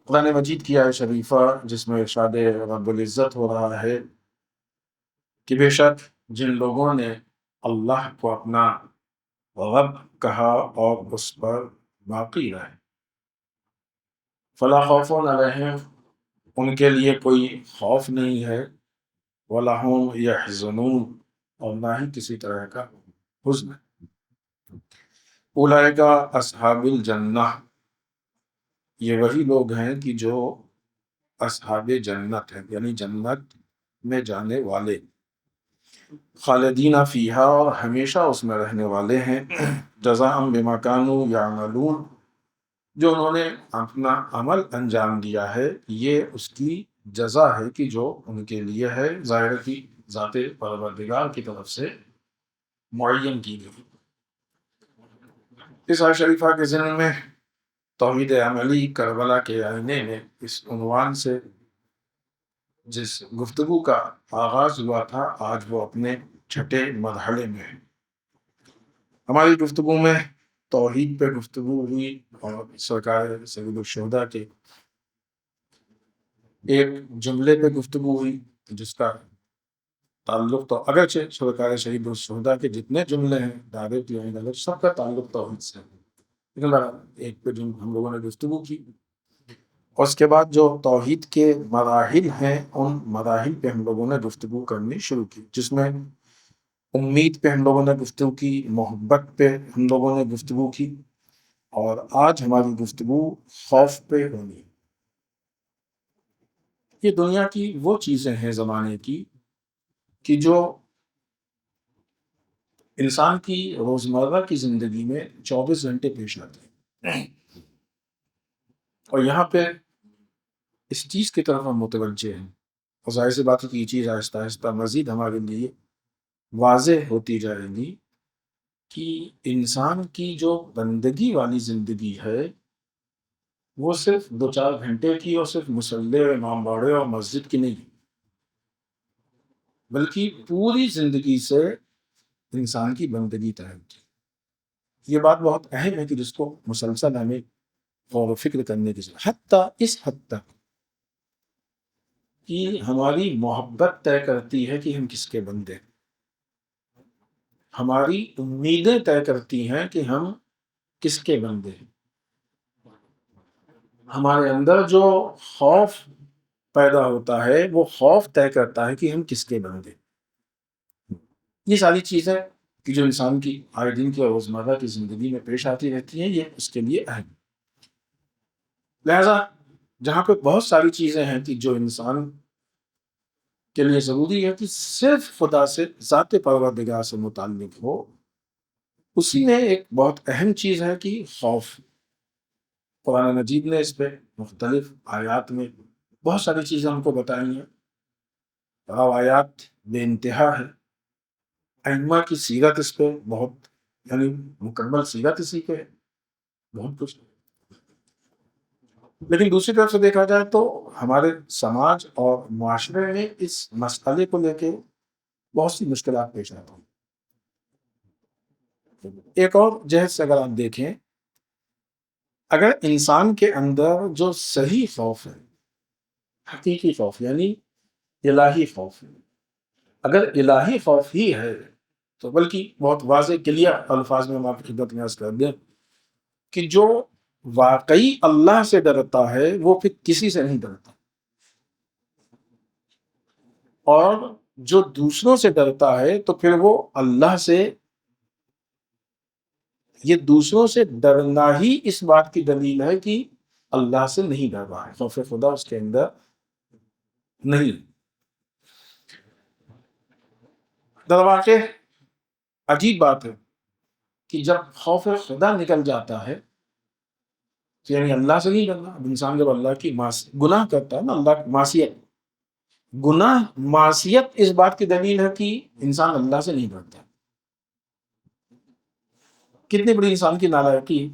قرآن مجید کی آیت شریفہ جس میں ارشاد رب العزت ہو رہا ہے کہ بے شک جن لوگوں نے اللہ کو اپنا رب کہا اور اس پر باقی رہے فلا خوف علیہم، ان کے لیے کوئی خوف نہیں ہے، ولا هم یحزنون، اور نہ ہی کسی طرح کا حزن۔ اولئک اصحاب الجنہ، یہ وہی لوگ ہیں کہ جو اصحاب جنت ہیں، یعنی جنت میں جانے والے، خالدین فیہا، اور ہمیشہ اس میں رہنے والے ہیں، جزاء بما کانوا یعملون، جو انہوں نے اپنا عمل انجام دیا ہے یہ اس کی جزا ہے کہ جو ان کے لیے ہے، ظاہر کی ذات پروردگار کی طرف سے معین کی گئی۔ اس آیت شریفہ کے ضمن میں توحید عملی کربلا کے آئینے میں اس عنوان سے جس گفتگو کا آغاز ہوا تھا آج وہ اپنے چھٹے مرحلے میں ہے۔ ہماری گفتگو میں توحید پہ گفتگو ہوئی اور سرکار سید الشہداء کے ایک جملے پہ گفتگو ہوئی جس کا تعلق تو اگرچہ سرکار شہید الشہداء کے جتنے جملے ہیں دعوت سب کا تعلق توحید سے ہے، لیکن ایک پہ ہم لوگوں نے گفتگو کی، اور اس کے بعد جو توحید کے مراحل ہیں ان مراحل پہ ہم لوگوں نے گفتگو کرنی شروع کی، جس میں امید پہ ہم لوگوں نے گفتگو کی، محبت پہ ہم لوگوں نے گفتگو کی، اور آج ہماری گفتگو خوف پہ ہونی۔ یہ دنیا کی وہ چیزیں ہیں زمانے کی کہ جو انسان کی روزمرہ کی زندگی میں 24 گھنٹے پیش آتے ہیں، اور یہاں پہ اس چیز کی طرف ہم متوجہ ہیں، اور ظاہر سی بات ہے کہ یہ چیز آہستہ آہستہ مزید ہمارے لیے واضح ہوتی جائے گی کہ انسان کی جو بندگی والی زندگی ہے وہ صرف 2-4 گھنٹے کی اور صرف مصلی، امام باڑے اور مسجد کی نہیں، بلکہ پوری زندگی سے انسان کی بندگی طے ہوتی ہے۔ یہ بات بہت اہم ہے کہ جس کو مسلسل ہمیں غور و فکر کرنے کی ضرورت، حتیٰ اس حد تک کہ ہماری محبت طے کرتی ہے کہ ہم کس کے بندے ہیں، ہماری امیدیں طے کرتی ہیں کہ ہم کس کے بندے ہیں، ہمارے اندر جو خوف پیدا ہوتا ہے وہ خوف طے کرتا ہے کہ ہم کس کے بندے ہیں۔ یہ ساری چیزیں کہ جو انسان کی آئے دن کی روزمرہ کی زندگی میں پیش آتی رہتی ہیں یہ اس کے لیے اہم۔ لہذا جہاں پہ بہت ساری چیزیں ہیں کہ جو انسان کے لیے ضروری ہے کہ صرف خدا سے، ذات پروردگار سے متعلق ہو، اسی میں ایک بہت اہم چیز ہے کہ خوف۔ قرآن مجید نے اس پہ مختلف آیات میں بہت ساری چیزیں ہم کو بتائی ہیں، روایات بے انتہا ہے، ائمہ کی سیرت اس پہ بہت، یعنی مکمل سیرت اسی پہ ہے، بہت کچھ۔ لیکن دوسری طرف سے دیکھا جائے تو ہمارے سماج اور معاشرے میں اس مسئلے کو لے کے بہت سی مشکلات پیش آتی ہیں۔ ایک اور جہت سے اگر آپ دیکھیں، اگر انسان کے اندر جو صحیح خوف ہے، حقیقی خوف یعنی الہی خوف ہے، اگر الہی خوف ہی ہے تو بلکہ بہت واضح کلیئر الفاظ میں ہم آپ کی خدمت میں عرض کر دیں کہ جو واقعی اللہ سے ڈرتا ہے وہ پھر کسی سے نہیں ڈرتا، اور جو دوسروں سے ڈرتا ہے تو پھر وہ اللہ سے، یہ دوسروں سے ڈرنا ہی اس بات کی دلیل ہے کہ اللہ سے نہیں ڈر رہا ہے، خوف خدا اس کے اندر نہیں۔ در واقع عجیب بات ہے کہ جب خوف خدا نکل جاتا ہے یعنی اللہ سے نہیں ڈرنا، اب انسان جب اللہ کی گناہ کرتا ہے نا، اللہ کی معصیت، گناہ معصیت اس بات کی دلیل ہے کہ انسان اللہ سے نہیں ڈرتا۔ کتنی بڑی انسان کی نالائقی ہے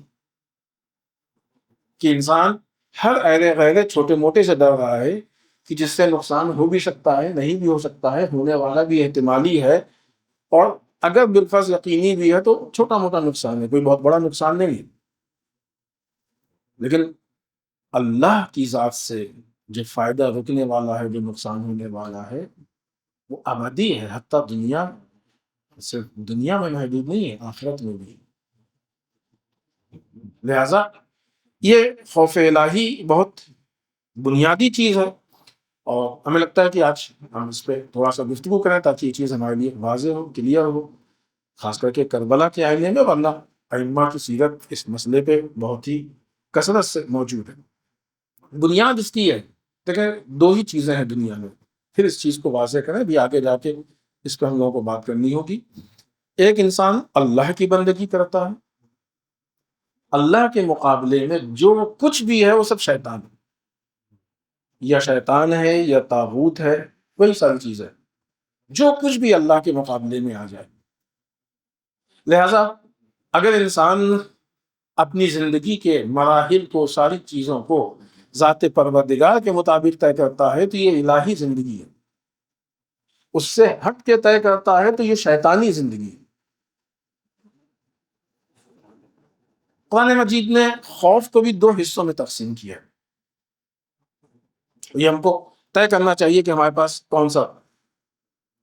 کہ انسان ہر ایرے غیرے چھوٹے موٹے سے ڈر رہا ہے کہ جس سے نقصان ہو بھی سکتا ہے، نہیں بھی ہو سکتا ہے، ہونے والا بھی احتمالی ہے، اور اگر بالفرض یقینی بھی ہے تو چھوٹا موٹا نقصان ہے، کوئی بہت بڑا نقصان نہیں ہے۔ لیکن اللہ کی ذات سے جو فائدہ رکنے والا ہے، جو نقصان ہونے والا ہے، وہ ابدی ہے، حتیٰ دنیا، صرف دنیا میں محدود نہیں ہے، آخرت میں بھی۔ لہذا یہ خوف الہی بہت بنیادی چیز ہے، اور ہمیں لگتا ہے کہ آج ہم اس پہ تھوڑا سا گفتگو کریں تاکہ یہ چیز ہمارے لیے واضح ہو، کلیئر ہو، خاص کر کے کربلا کے آئینے میں، ورنہ ائمہ کی سیرت اس مسئلے پہ بہت ہی کثرت سے موجود ہے۔ بنیاد اس کی ہے، دیکھیں دو ہی چیزیں ہیں دنیا میں، پھر اس چیز کو واضح کریں، بھی آگے جا کے اس پہ ہم لوگوں کو بات کرنی ہوگی۔ ایک انسان اللہ کی بندگی کرتا ہے، اللہ کے مقابلے میں جو کچھ بھی ہے وہ سب شیطان ہے، یا شیطان ہے یا طاغوت ہے، وہی ساری چیز ہے جو کچھ بھی اللہ کے مقابلے میں آ جائے۔ لہذا اگر انسان اپنی زندگی کے مراحل کو، ساری چیزوں کو ذات پروردگار کے مطابق طے کرتا ہے تو یہ الہی زندگی ہے، اس سے ہٹ کے طے کرتا ہے تو یہ شیطانی زندگی ہے۔ قرآن مجید نے خوف کو بھی دو حصوں میں تقسیم کیا ہے، یہ ہم کو طے کرنا چاہیے کہ ہمارے پاس کون سا۔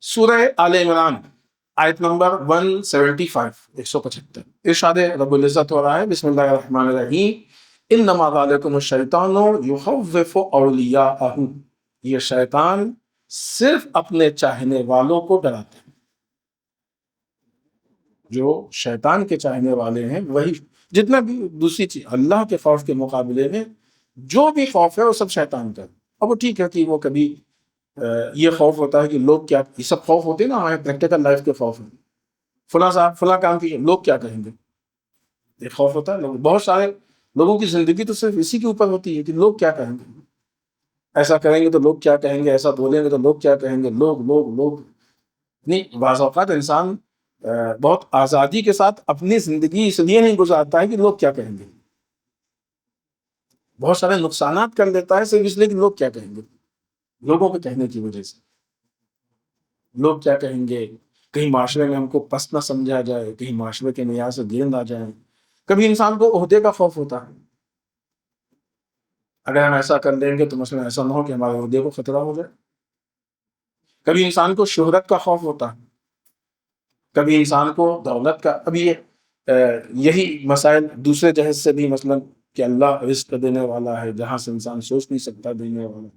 سورہ آل عمران آیت نمبر 175 175 ارشاد رب العزت ہو رہا ہے، بسم اللہ الرحمن الرحیم، انما ذالکم الشیطان یخوف اولیاءہ، یہ شیطان صرف اپنے چاہنے والوں کو ڈراتے ہیں۔ جو شیطان کے چاہنے والے ہیں وہی، جتنا بھی دوسری چیز اللہ کے خوف کے مقابلے میں جو بھی خوف ہے وہ سب شیطان کا ہے۔ اب وہ ٹھیک ہے کہ وہ کبھی یہ خوف ہوتا ہے کہ لوگ کیا، یہ سب خوف ہوتے ہیں نا ہمارے پریکٹیکل لائف کے خوف ہیں، فلاں صاحب فلاں کام کیے، لوگ کیا کہیں گے، یہ خوف ہوتا ہے۔ بہت سارے لوگوں کی زندگی تو صرف اسی کے اوپر ہوتی ہے کہ لوگ کیا کہیں گے، ایسا کریں گے تو لوگ کیا کہیں گے، ایسا بولیں گے تو لوگ کیا کہیں گے، لوگ لوگ لوگ نہیں۔ بعض اوقات انسان بہت آزادی کے ساتھ اپنی زندگی اس لیے نہیں گزارتا ہے کہ لوگ کیا کہیں گے، بہت سارے نقصانات کر لیتا ہے صرف اس لیے کہ لوگ کیا کہیں گے، لوگوں کے کہنے کی وجہ سے۔ لوگ کیا کہیں گے، کہیں معاشرے میں ہم کو پست نہ سمجھا جائے، کہیں معاشرے کے معیار سے گرد آ جائیں۔ کبھی انسان کو عہدے کا خوف ہوتا ہے، اگر ہم ایسا کر لیں گے تو مثلا ایسا نہ ہو کہ ہمارے عہدے کو خطرہ ہو جائے۔ کبھی انسان کو شہرت کا خوف ہوتا ہے، کبھی انسان کو دولت کا۔ ابھی یہی مسائل دوسرے جہت سے بھی، مثلا کہ اللہ رزق دینے والا ہے جہاں سے انسان سوچ نہیں سکتا، دینے والا،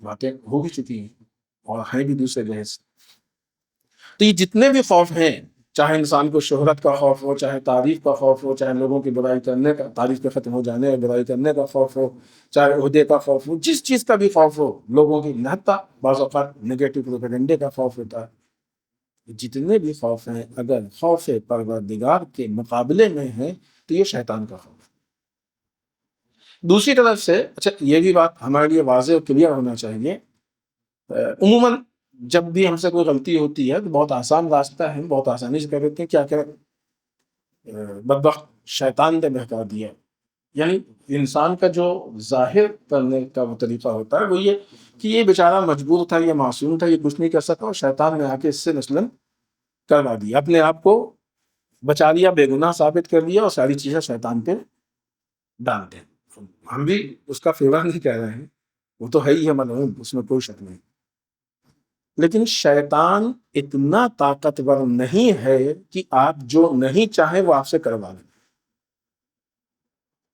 باتیں ہو بھی چکی ہیں اور ہیں بھی دوسرے جہت سے۔ تو یہ جتنے بھی خوف ہیں، چاہے انسان کو شہرت کا خوف ہو، چاہے تعریف کا خوف ہو، چاہے لوگوں کی برائی کرنے کا، تعریف کے ختم ہو جانے اور برائی کرنے کا خوف ہو، چاہے عہدے کا خوف ہو، جس چیز کا بھی خوف ہو، لوگوں کی حتیٰ بعض اوقات نگیٹو پروپیگنڈے کا خوف ہوتا ہے، جتنے بھی خوف ہیں اگر خوف پروردگار کے مقابلے میں ہیں تو یہ شیطان کا خوف۔ دوسری طرف سے اچھا یہ بھی بات ہمارے لیے واضح اور کلیئر ہونا چاہیے، عموماً جب بھی ہم سے کوئی غلطی ہوتی ہے تو بہت آسان راستہ ہے، بہت آسانی سے کہہ دیتے ہیں کیا بدبخت شیطان نے بہکا دیا۔ یعنی انسان کا جو ظاہر کرنے کا وہ طریقہ ہوتا ہے وہ یہ کہ یہ بیچارہ مجبور تھا، یہ معصوم تھا، یہ کچھ نہیں کر سکا، اور شیطان نے آ کے اس سے مثلاً کروا دیا، اپنے آپ کو بچا لیا، بے گناہ ثابت کر لیا، اور ساری چیزیں شیطان پہ ڈال دیں۔ ہم بھی اس کا فیور نہیں کہہ رہے ہیں، وہ تو ہے ہی ہے ملعون، اس میں کوئی شک نہیں، لیکن شیطان اتنا طاقتور نہیں ہے کہ آپ جو نہیں چاہیں وہ آپ سے کروا لیں۔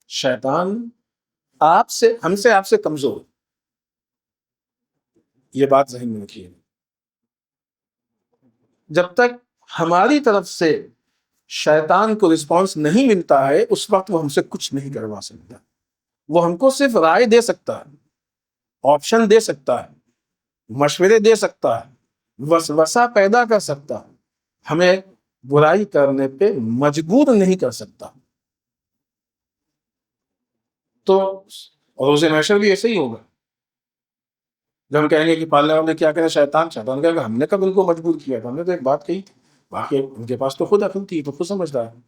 شیطان آپ سے، ہم سے، آپ سے کمزور، یہ بات ذہن میں رکھیے۔ جب تک ہماری طرف سے شیطان کو رسپانس نہیں ملتا ہے اس وقت وہ ہم سے کچھ نہیں کروا سکتا۔ وہ ہم کو صرف رائے دے سکتا ہے، آپشن دے سکتا ہے، مشورے دے سکتا ہے، وسوسہ پیدا کر سکتا ہے، ہمیں برائی کرنے پہ مجبور نہیں کر سکتا۔ تو روز محشر بھی ایسے ہی ہوگا، جب ہم کہیں گے کہ پالنے والے کیا کہے، شیطان کہے گا ہم نے کب ان کو مجبور کیا تھا، ہم نے تو ایک بات کہی تھی، باقی ان کے پاس تو خود عقل تھی، تو خود سمجھدار ہے۔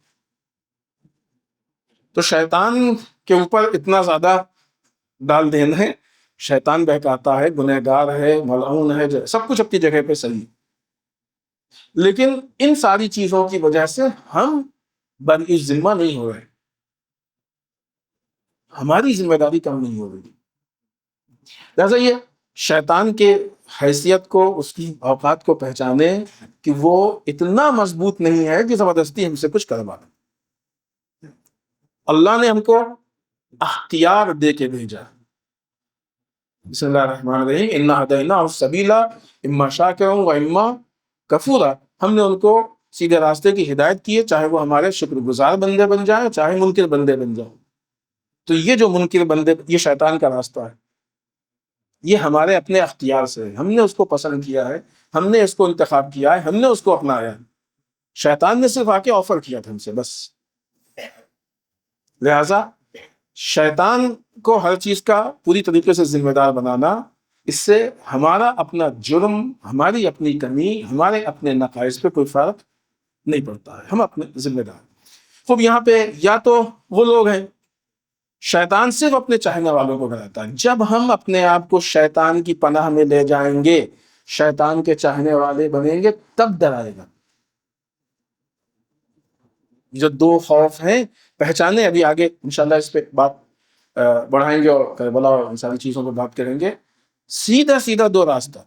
تو شیطان کے اوپر اتنا زیادہ ڈال دینا ہے، شیطان بہکاتا ہے، گنہگار ہے، ملعون ہے، سب کچھ اپنی جگہ پہ صحیح، لیکن ان ساری چیزوں کی وجہ سے ہم برئ ذمہ نہیں ہو رہے، ہماری ذمہ داری کم نہیں ہو رہی. لہٰذا یہ شیطان کے حیثیت کو، اس کی اوقات کو پہچانے کہ وہ اتنا مضبوط نہیں ہے کہ زبردستی ہم سے کچھ کروا. اللہ نے ہم کو اختیار دے کے بھیجا. بسم اللہ الرحمن الرحیم، انا ہدیناہ السبیل اما شاکرا و اما کفورا. ہم نے ان کو سیدھے راستے کی ہدایت کی ہے، چاہے وہ ہمارے شکر گزار بندے بن جائیں، چاہے منکر بندے بن جائیں. تو یہ جو منکر بندے، یہ شیطان کا راستہ ہے. یہ ہمارے اپنے اختیار سے ہے، ہم نے اس کو پسند کیا ہے، ہم نے اس کو انتخاب کیا ہے، ہم نے اس کو اپنایا ہے. شیطان نے صرف آ کے آفر کیا تھا ہم سے بس. لہذا شیطان کو ہر چیز کا پوری طریقے سے ذمہ دار بنانا، اس سے ہمارا اپنا جرم، ہماری اپنی کمی، ہمارے اپنے نقائص پہ کوئی فرق نہیں پڑتا ہے. ہم اپنے ذمہ دار. خوب یہاں پہ یا تو وہ لوگ ہیں، شیطان صرف اپنے چاہنے والوں کو ڈراتا ہے. جب ہم اپنے آپ کو شیطان کی پناہ میں لے جائیں گے، شیطان کے چاہنے والے بنیں گے، تب ڈرائے گا. جو دو خوف ہیں پہچانے، ابھی آگے انشاءاللہ اس پہ بات بڑھائیں گے اور کربلا اور ان ساری چیزوں پہ بات کریں گے. سیدھا سیدھا دو راستہ.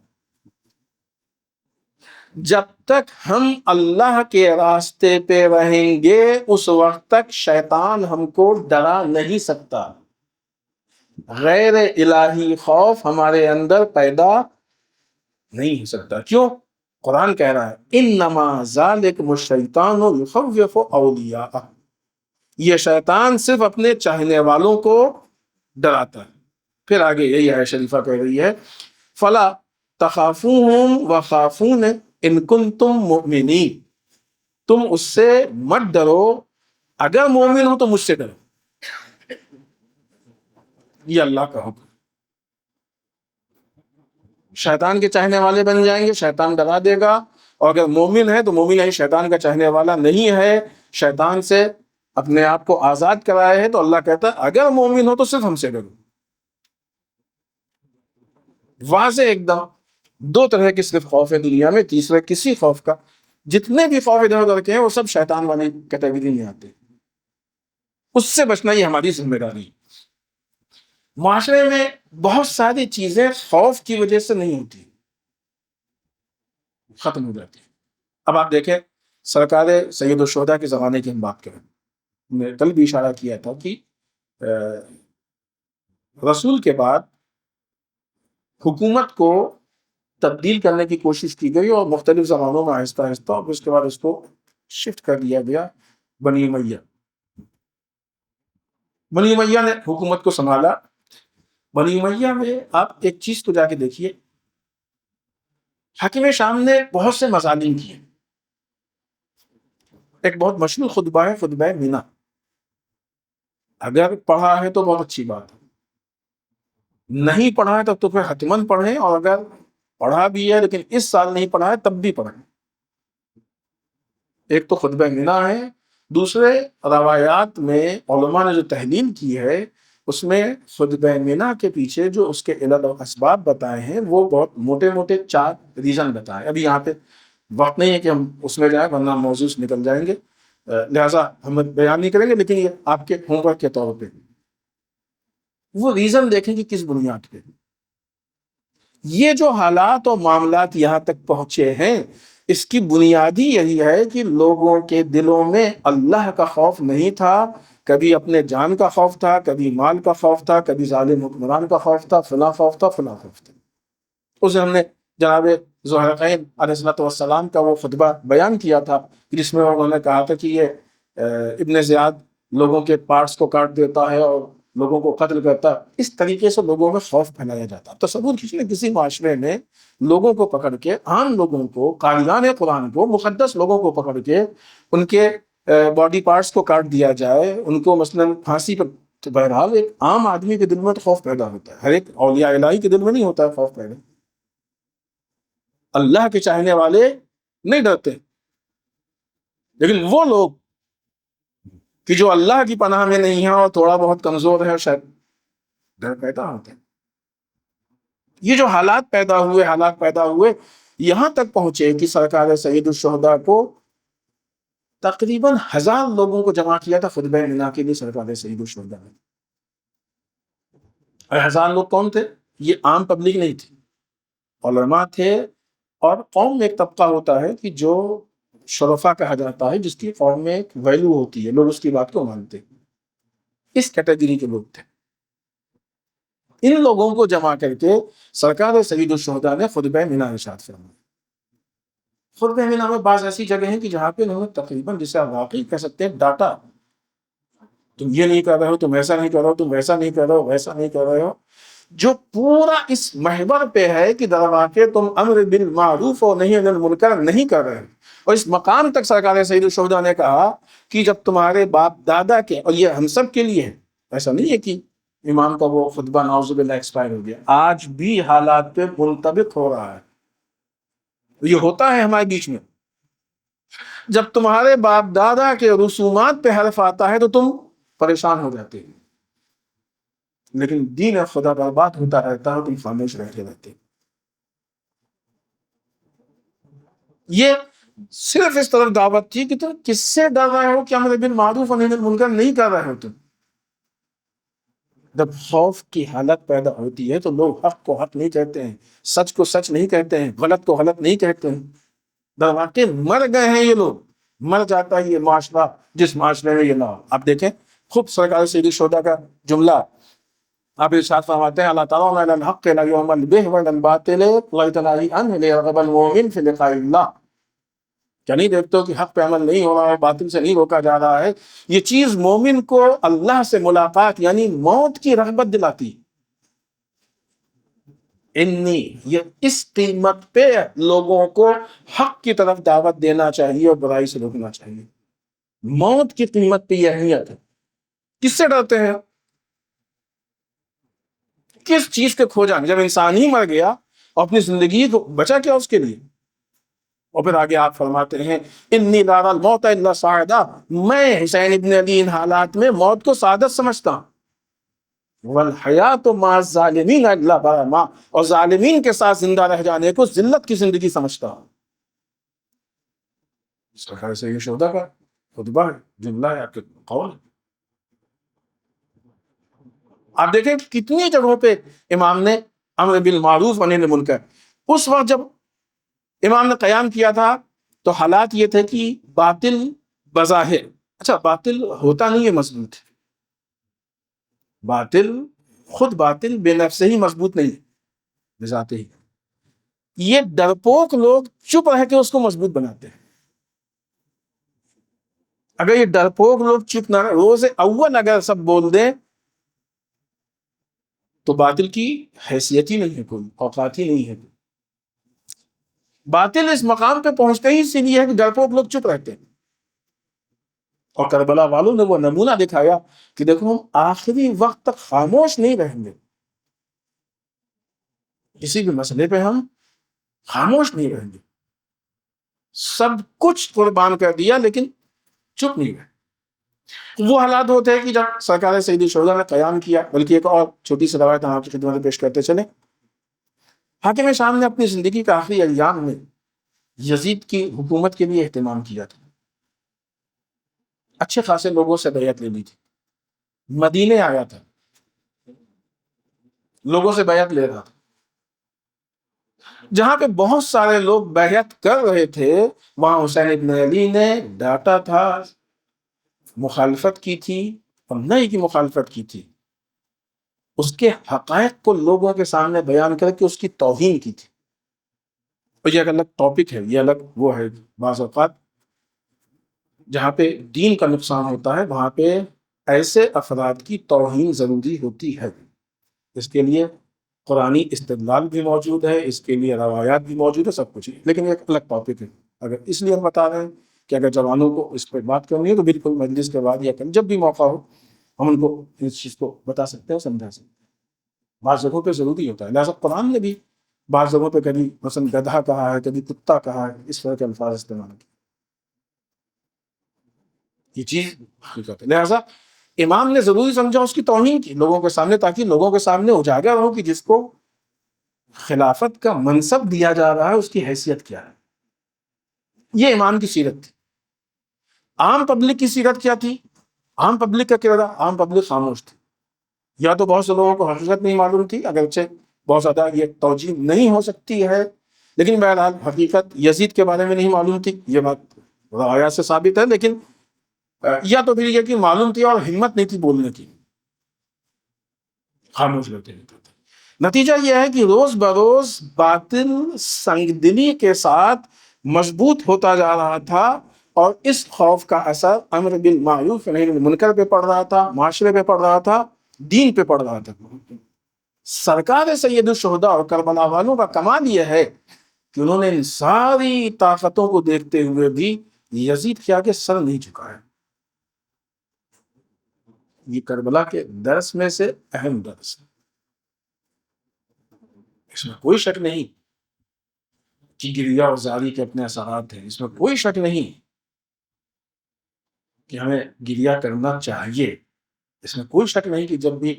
جب تک ہم اللہ کے راستے پہ رہیں گے، اس وقت تک شیطان ہم کو ڈرا نہیں سکتا. غیر الہی خوف ہمارے اندر پیدا نہیں ہو سکتا. کیوں؟ قرآن کہہ رہا ہے انما ذالکم الشیطان یخوف اولیاءہ. یہ شیطان صرف اپنے چاہنے والوں کو ڈراتا ہے. پھر آگے یہی ہے شریفہ کہہ رہی ہے فلا تخافوہم وخافون ان کنتم مؤمنین. تم اس سے مت ڈرو، اگر مومن ہو تو مجھ سے ڈرو. یہ اللہ کا حکم. شیطان کے چاہنے والے بن جائیں گے، شیطان ڈرا دے گا. اور اگر مومن ہے تو مومن ہے، شیطان کا چاہنے والا نہیں ہے، شیطان سے اپنے آپ کو آزاد کرائے ہے، تو اللہ کہتا ہے اگر مومن ہو تو صرف ہم سے ڈرو. واضح ایک دم. دو طرح کے صرف خوف ہے دنیا میں، تیسرے کسی خوف کا. جتنے بھی خوف ادھر ادھر کے ہیں وہ سب شیطان والی کیٹیگری میں آتے ہیں. اس سے بچنا یہ ہماری ذمہ داری ہے. معاشرے میں بہت ساری چیزیں خوف کی وجہ سے نہیں ہوتی، ختم ہو جاتی. اب آپ دیکھیں سرکار سید الشہداء کے زمانے کی ہم بات کریں. میں کل بھی اشارہ کیا تھا کہ رسول کے بعد حکومت کو تبدیل کرنے کی کوشش کی گئی اور مختلف زمانوں میں آہستہ آہستہ، اور اس کے بعد اس کو شفٹ کر دیا گیا بنی امیہ. بنی امیہ نے حکومت کو سنبھالا. بنی امیہ میں آپ ایک چیز کو جا کے دیکھیے، حاکم شام نے بہت سے مظالم کیے. ایک بہت مشہور خطبہ ہے خطبہ مینا. اگر پڑھا ہے تو بہت اچھی بات ہے، نہیں پڑھا ہے تو پھر حتماً پڑھیں، اور اگر پڑھا بھی ہے لیکن اس سال نہیں پڑھا ہے تب بھی پڑھیں. ایک تو خطبہ مینا ہے. دوسرے روایات میں علماء نے جو تحلیل کی ہے، اس میں خطبہ مینا کے پیچھے جو اس کے علل و اسباب بتائے ہیں وہ بہت موٹے موٹے 4 ریزن بتائے. ابھی یہاں پہ وقت نہیں ہے کہ ہم اس میں جائیں ورنہ موضوع سے نکل جائیں گے، لہٰذا ہم بیان نہیں کریں گے، لیکن یہ آپ کے ہوم ورک کے طور پہ وہ ریزن دیکھیں کہ کس بنیاد پہ یہ جو حالات اور معاملات یہاں تک پہنچے ہیں. اس کی بنیادی یہی ہے کہ لوگوں کے دلوں میں اللہ کا خوف نہیں تھا. کبھی اپنے جان کا خوف تھا، کبھی مال کا خوف تھا، کبھی ظالم حکمران کا خوف تھا، فلاں خوف تھا، فلاں خوف تھا. اسے ہم نے جناب ذوالفقارین علیہ السلام کا وہ خطبہ بیان کیا تھا، جس میں انہوں نے کہا تھا کہ یہ ابن زیاد لوگوں کے پارٹس کو کاٹ دیتا ہے اور لوگوں کو قتل کرتا. اس طریقے سے لوگوں میں خوف پھیلایا جاتا. تصور کیجیے کسی معاشرے میں لوگوں کو پکڑ کے، عام لوگوں کو، قاریان قرآن کو، مقدس لوگوں کو پکڑ کے ان کے باڈی پارٹس کو کاٹ دیا جائے، ان کو مثلاً پھانسی پر. تو بہرحال ایک عام آدمی کے دل میں تو خوف پیدا ہوتا ہے. ہر ایک اولیاء الہی کے دل میں نہیں ہوتا ہے خوف پیدا. اللہ کے چاہنے والے نہیں ڈرتے، لیکن وہ لوگ کہ جو اللہ کی پناہ میں نہیں ہیں اور تھوڑا بہت کمزور ہے، شاید ڈر پیدا ہوتے ہیں. یہ جو حالات پیدا ہوئے یہاں تک پہنچے کہ سرکار سید الشہداء کو تقریباً 1000 لوگوں کو جمع کیا تھا خطبہ مینا کے لیے سرکار سید الشہداء نے. 1000 لوگ کون تھے؟ یہ عام پبلک نہیں تھی، علماء تھے. اور قوم میں ایک طبقہ ہوتا ہے کہ جو شرفا کہا جاتا ہے، جس کی قوم میں ایک ویلو ہوتی ہے، لوگ اس کی بات کو مانتے ہیں. اس کیٹیگری کے لوگ تھے. ان لوگوں کو جمع کر کے سرکار سید الشہداء نے خطبہ مینا ارشاد فرمایا. خطبہ مینا میں بعض ایسی جگہ ہیں کہ جہاں پہ انہوں نے تقریباً، جسے آپ واقعی کہہ سکتے ہیں، ڈاٹا. تم یہ نہیں کر رہے ہو، تم ایسا نہیں کر رہے ہو، تم ویسا نہیں کر رہے ہو، ویسا نہیں کر رہے ہو. جو پورا اس محور پہ ہے کہ درواقع تم امر بالمعروف اور نہی عن المنکر نہیں کر رہے. اور اس مقام تک سرکار سید الشہداء نے کہا کہ جب تمہارے باپ دادا کے، اور یہ ہم سب کے لیے ہے، ایسا نہیں ہے کہ امام کا وہ خطبہ نعوذ باللہ ایکسپائر ہو گیا، آج بھی حالات پہ منطبق ہو رہا ہے. یہ ہوتا ہے ہمارے بیچ میں. جب تمہارے باپ دادا کے رسومات پہ حرف آتا ہے تو تم پریشان ہو جاتے ہیں، لیکن دین خدا برباد ہوتا رہتا ہے، تم خاموش رہتے رہتے. یہ صرف اس طرف دعوت تھی کہ تم کس سے ڈر رہے ہو کہ امر بالمعروف اور نہی عن المنکر نہیں کر رہے ہو. تم جب خوف کی حالت پیدا ہوتی ہے تو لوگ حق کو حق نہیں کہتے ہیں، سچ کو سچ نہیں کہتے ہیں، غلط کو غلط نہیں کہتے ہیں. درواقع مر گئے ہیں یہ لوگ، مر جاتا ہے یہ معاشرہ جس معاشرے میں یہ نہ ہو. آپ دیکھیں خود سرکار سید الشہداء کا جملہ آپ ارشاد فرماتے ہیں، اللہ تعالیٰ علی الحق لا یعمل به وعلی الباطل لا یتناہی عنہ لیرغب المؤمن فی لقاء اللہ. کیا نہیں دیکھتے ہو کہ حق پہ عمل نہیں ہو رہا ہے، باطل سے نہیں روکا جا رہا ہے؟ یہ چیز مومن کو اللہ سے ملاقات یعنی موت کی رغبت دلاتی. انی یہ اس قیمت پہ لوگوں کو حق کی طرف دعوت دینا چاہیے اور برائی سے روکنا چاہیے. موت کی قیمت پہ یہ اہمیت ہے. کس سے ڈرتے ہیں؟ کس چیز کے کھو جانے؟ جب انسان ہی مر گیا اور اپنی زندگی کو بچا کیا اس کے لیے؟ اور پھر آگے آپ فرماتے ہیں انی لا اری الموت الا سعادہ، میں حسین ابن علی ان حالات میں موت کو سعادت سمجھتا ہوں. والحیات مع الظالمین الا برما، اور ظالمین کے ساتھ زندہ رہ جانے کو ذلت کی زندگی سمجھتا ہوں. سرکار سید الشہداء کا خطبہ ہے، جملہ ہے، آپ کے قول ہے. آپ دیکھیں کتنی جگہوں پہ امام نے امر بالمعروف و نہی عن المنکر. اس وقت جب امام نے قیام کیا تھا تو حالات یہ تھے کہ باطل بظاہر، اچھا باطل ہوتا نہیں ہے مضبوط، باطل خود باطل بے نفس ہی مضبوط نہیں ہے بذات ہی. یہ ڈرپوک لوگ چپ رہ کے اس کو مضبوط بناتے ہیں. اگر یہ ڈرپوک لوگ چپ نہ، روز اول اگر سب بول دیں تو باطل کی حیثیت ہی نہیں ہے، کوئی اوقات ہی نہیں ہے. باطل اس مقام پہ پہنچتے ہی اسی لیے ہے کہ ڈرپوک لوگ چپ رہتے ہیں. اور کربلا والوں نے وہ نمونہ دکھایا کہ دیکھو ہم آخری وقت تک خاموش نہیں رہیں گے، کسی بھی مسئلے پہ ہم خاموش نہیں رہیں گے. سب کچھ قربان کر دیا لیکن چپ نہیں رہے. وہ حالات ہوتے ہیں کہ جب سرکار سید الشہداء نے قیام کیا. بلکہ ایک اور چھوٹی سی روایت ہم آپ کی خدمت میں پیش کرتے چلیں. حاکم شام نے اپنی زندگی کے آخری ایام میں یزید کی حکومت کے لیے اہتمام کیا تھا. اچھے خاصے لوگوں سے بیعت لے لی تھی. مدینے آیا تھا، لوگوں سے بیعت لے رہا تھا. جہاں پہ بہت سارے لوگ بیعت کر رہے تھے وہاں حسین ابن علی نے ڈانٹا تھا، مخالفت کی تھی، اور نہیں کی مخالفت کی تھی. اس کے حقائق کو لوگوں کے سامنے بیان کر کے اس کی توہین کی تھی. اور یہ ایک الگ ٹاپک ہے، یہ الگ وہ ہے. بعض اوقات جہاں پہ دین کا نقصان ہوتا ہے وہاں پہ ایسے افراد کی توہین ضروری ہوتی ہے. اس کے لیے قرآنی استدلال بھی موجود ہے، اس کے لیے روایات بھی موجود ہے، سب کچھ ہے. لیکن یہ ایک الگ ٹاپک ہے. اگر اس لیے ہم بتا رہے ہیں کہ اگر جوانوں کو اس پہ بات کرنی ہے تو بالکل مجلس کے بعد یا کل جب بھی موقع ہو ہم ان کو اس چیز کو بتا سکتے ہیں، سمجھا سکتے ہیں. بعض جگہوں پہ ضروری ہوتا ہے. لہٰذا قرآن نے بھی بعض جگہوں پہ کبھی مثلا گدھا کہا ہے، کبھی کتا کہا ہے، اس طرح کے الفاظ استعمال کیے. یہ چیز حقیقت ہے. لہٰذا امام نے ضروری سمجھا اس کی توہین کی لوگوں کے سامنے، تاکہ لوگوں کے سامنے اجاگر ہو کہ جس کو خلافت کا منصب دیا جا رہا ہے اس کی حیثیت کیا ہے. یہ امام کی سیرت تھی. عام پبلک کی سیرت کیا تھی؟ عام پبلک کا کردار، عام پبلک خاموش تھی. یا تو بہت سے لوگوں کو حقیقت نہیں معلوم تھی، اگرچہ بہت زیادہ یہ توجیہ نہیں ہو سکتی ہے، لیکن بہرحال حقیقت یزید کے بارے میں نہیں معلوم تھی، یہ بات روایات سے ثابت ہے، لیکن یا تو پھر یہ کہ معلوم تھی اور ہمت نہیں تھی بولنے کی، خاموش رہتے تھے۔ نتیجہ یہ ہے کہ روز بروز باطل سنگ دلی کے ساتھ مضبوط ہوتا جا رہا تھا، اور اس خوف کا اثر امر بالمعروف نہی عن المنکر پہ پڑ رہا تھا، معاشرے پہ پڑ رہا تھا، دین پہ پڑ رہا تھا۔ سرکار سید الشہداء اور کربلا والوں کا کمال یہ ہے کہ انہوں نے ان ساری طاقتوں کو دیکھتے ہوئے بھی یزید کے آگے سر نہیں جھکایا۔ یہ کربلا کے درس میں سے اہم درس ہے، اس میں کوئی شک نہیں کہ گریہ اور زاری کے اپنے اثرات ہیں، اس میں کوئی شک نہیں کہ ہمیں گریہ کرنا چاہیے، اس میں کوئی شک نہیں کہ جب بھی